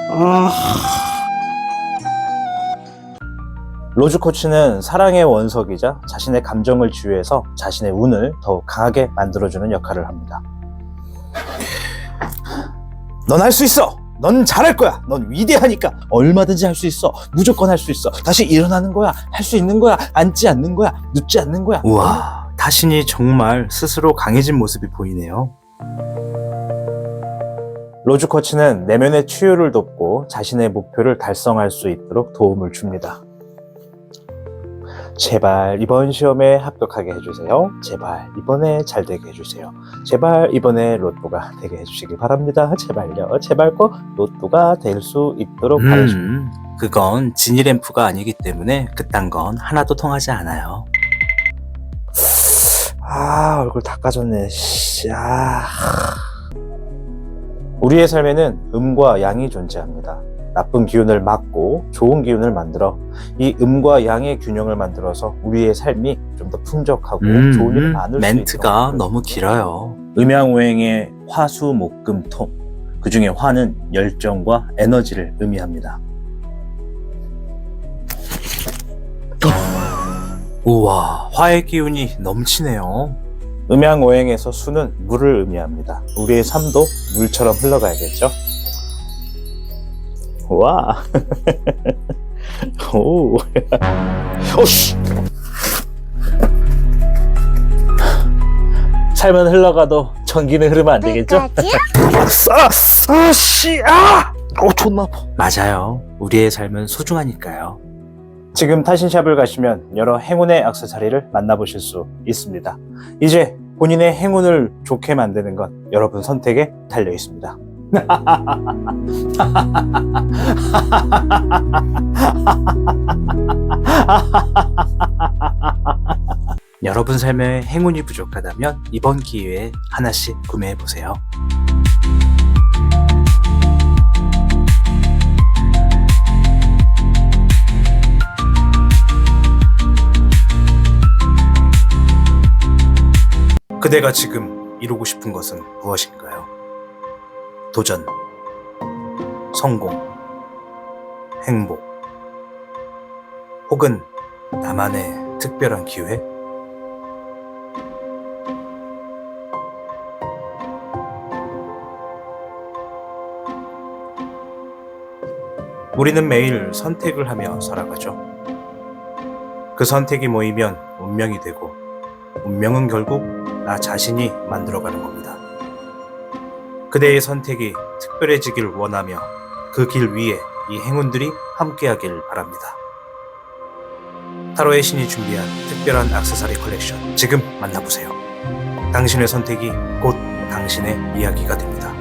로즈 코치는 사랑의 원석이자 자신의 감정을 치유해서 자신의 운을 더욱 강하게 만들어주는 역할을 합니다. 넌 할 수 있어! 넌 잘할 거야! 넌 위대하니까! 얼마든지 할 수 있어! 무조건 할 수 있어! 다시 일어나는 거야! 할 수 있는 거야! 앉지 않는 거야! 눕지 않는 거야! 우와, 타신이 정말 스스로 강해진 모습이 보이네요. 로즈 코치는 내면의 치유를 돕고 자신의 목표를 달성할 수 있도록 도움을 줍니다. 제발 이번 시험에 합격하게 해주세요. 제발 이번에 잘 되게 해주세요. 제발 이번에 로또가 되게 해주시기 바랍니다. 제발요. 제발 꼭 로또가 될 수 있도록 바라십니다. 그건 지니램프가 아니기 때문에 그딴 건 하나도 통하지 않아요. 얼굴 다 까졌네. 우리의 삶에는 음과 양이 존재합니다. 나쁜 기운을 막고 좋은 기운을 만들어 이 음과 양의 균형을 만들어서 우리의 삶이 좀 더 풍족하고 좋은 일을 많을 수 있도록. 멘트가 너무 길어요. 음양오행의 화수 목금 토, 그 중에 화는 열정과 에너지를 의미합니다. 우와, 화의 기운이 넘치네요. 음양오행에서 수는 물을 의미합니다. 우리의 삶도 물처럼 흘러가야겠죠? 와. 오. 오씨. 삶은 흘러가도 전기는 흐르면 안 되겠죠? 존나 아파. 맞아요. 우리의 삶은 소중하니까요. 지금 타신샵을 가시면 여러 행운의 액세서리를 만나보실 수 있습니다. 이제 본인의 행운을 좋게 만드는 건 여러분 선택에 달려 있습니다. 여러분 삶에 행운이 부족하다면 이번 기회에 하나씩 구매해보세요. 그대가 지금 이루고 싶은 것은 무엇인가요? 도전, 성공, 행복, 혹은 나만의 특별한 기회? 우리는 매일 선택을 하며 살아가죠. 그 선택이 모이면 운명이 되고, 운명은 결국 나 자신이 만들어가는 겁니다. 그대의 선택이 특별해지길 원하며 그 길 위에 이 행운들이 함께하길 바랍니다. 타로의 신이 준비한 특별한 액세서리 컬렉션 지금 만나보세요. 당신의 선택이 곧 당신의 이야기가 됩니다.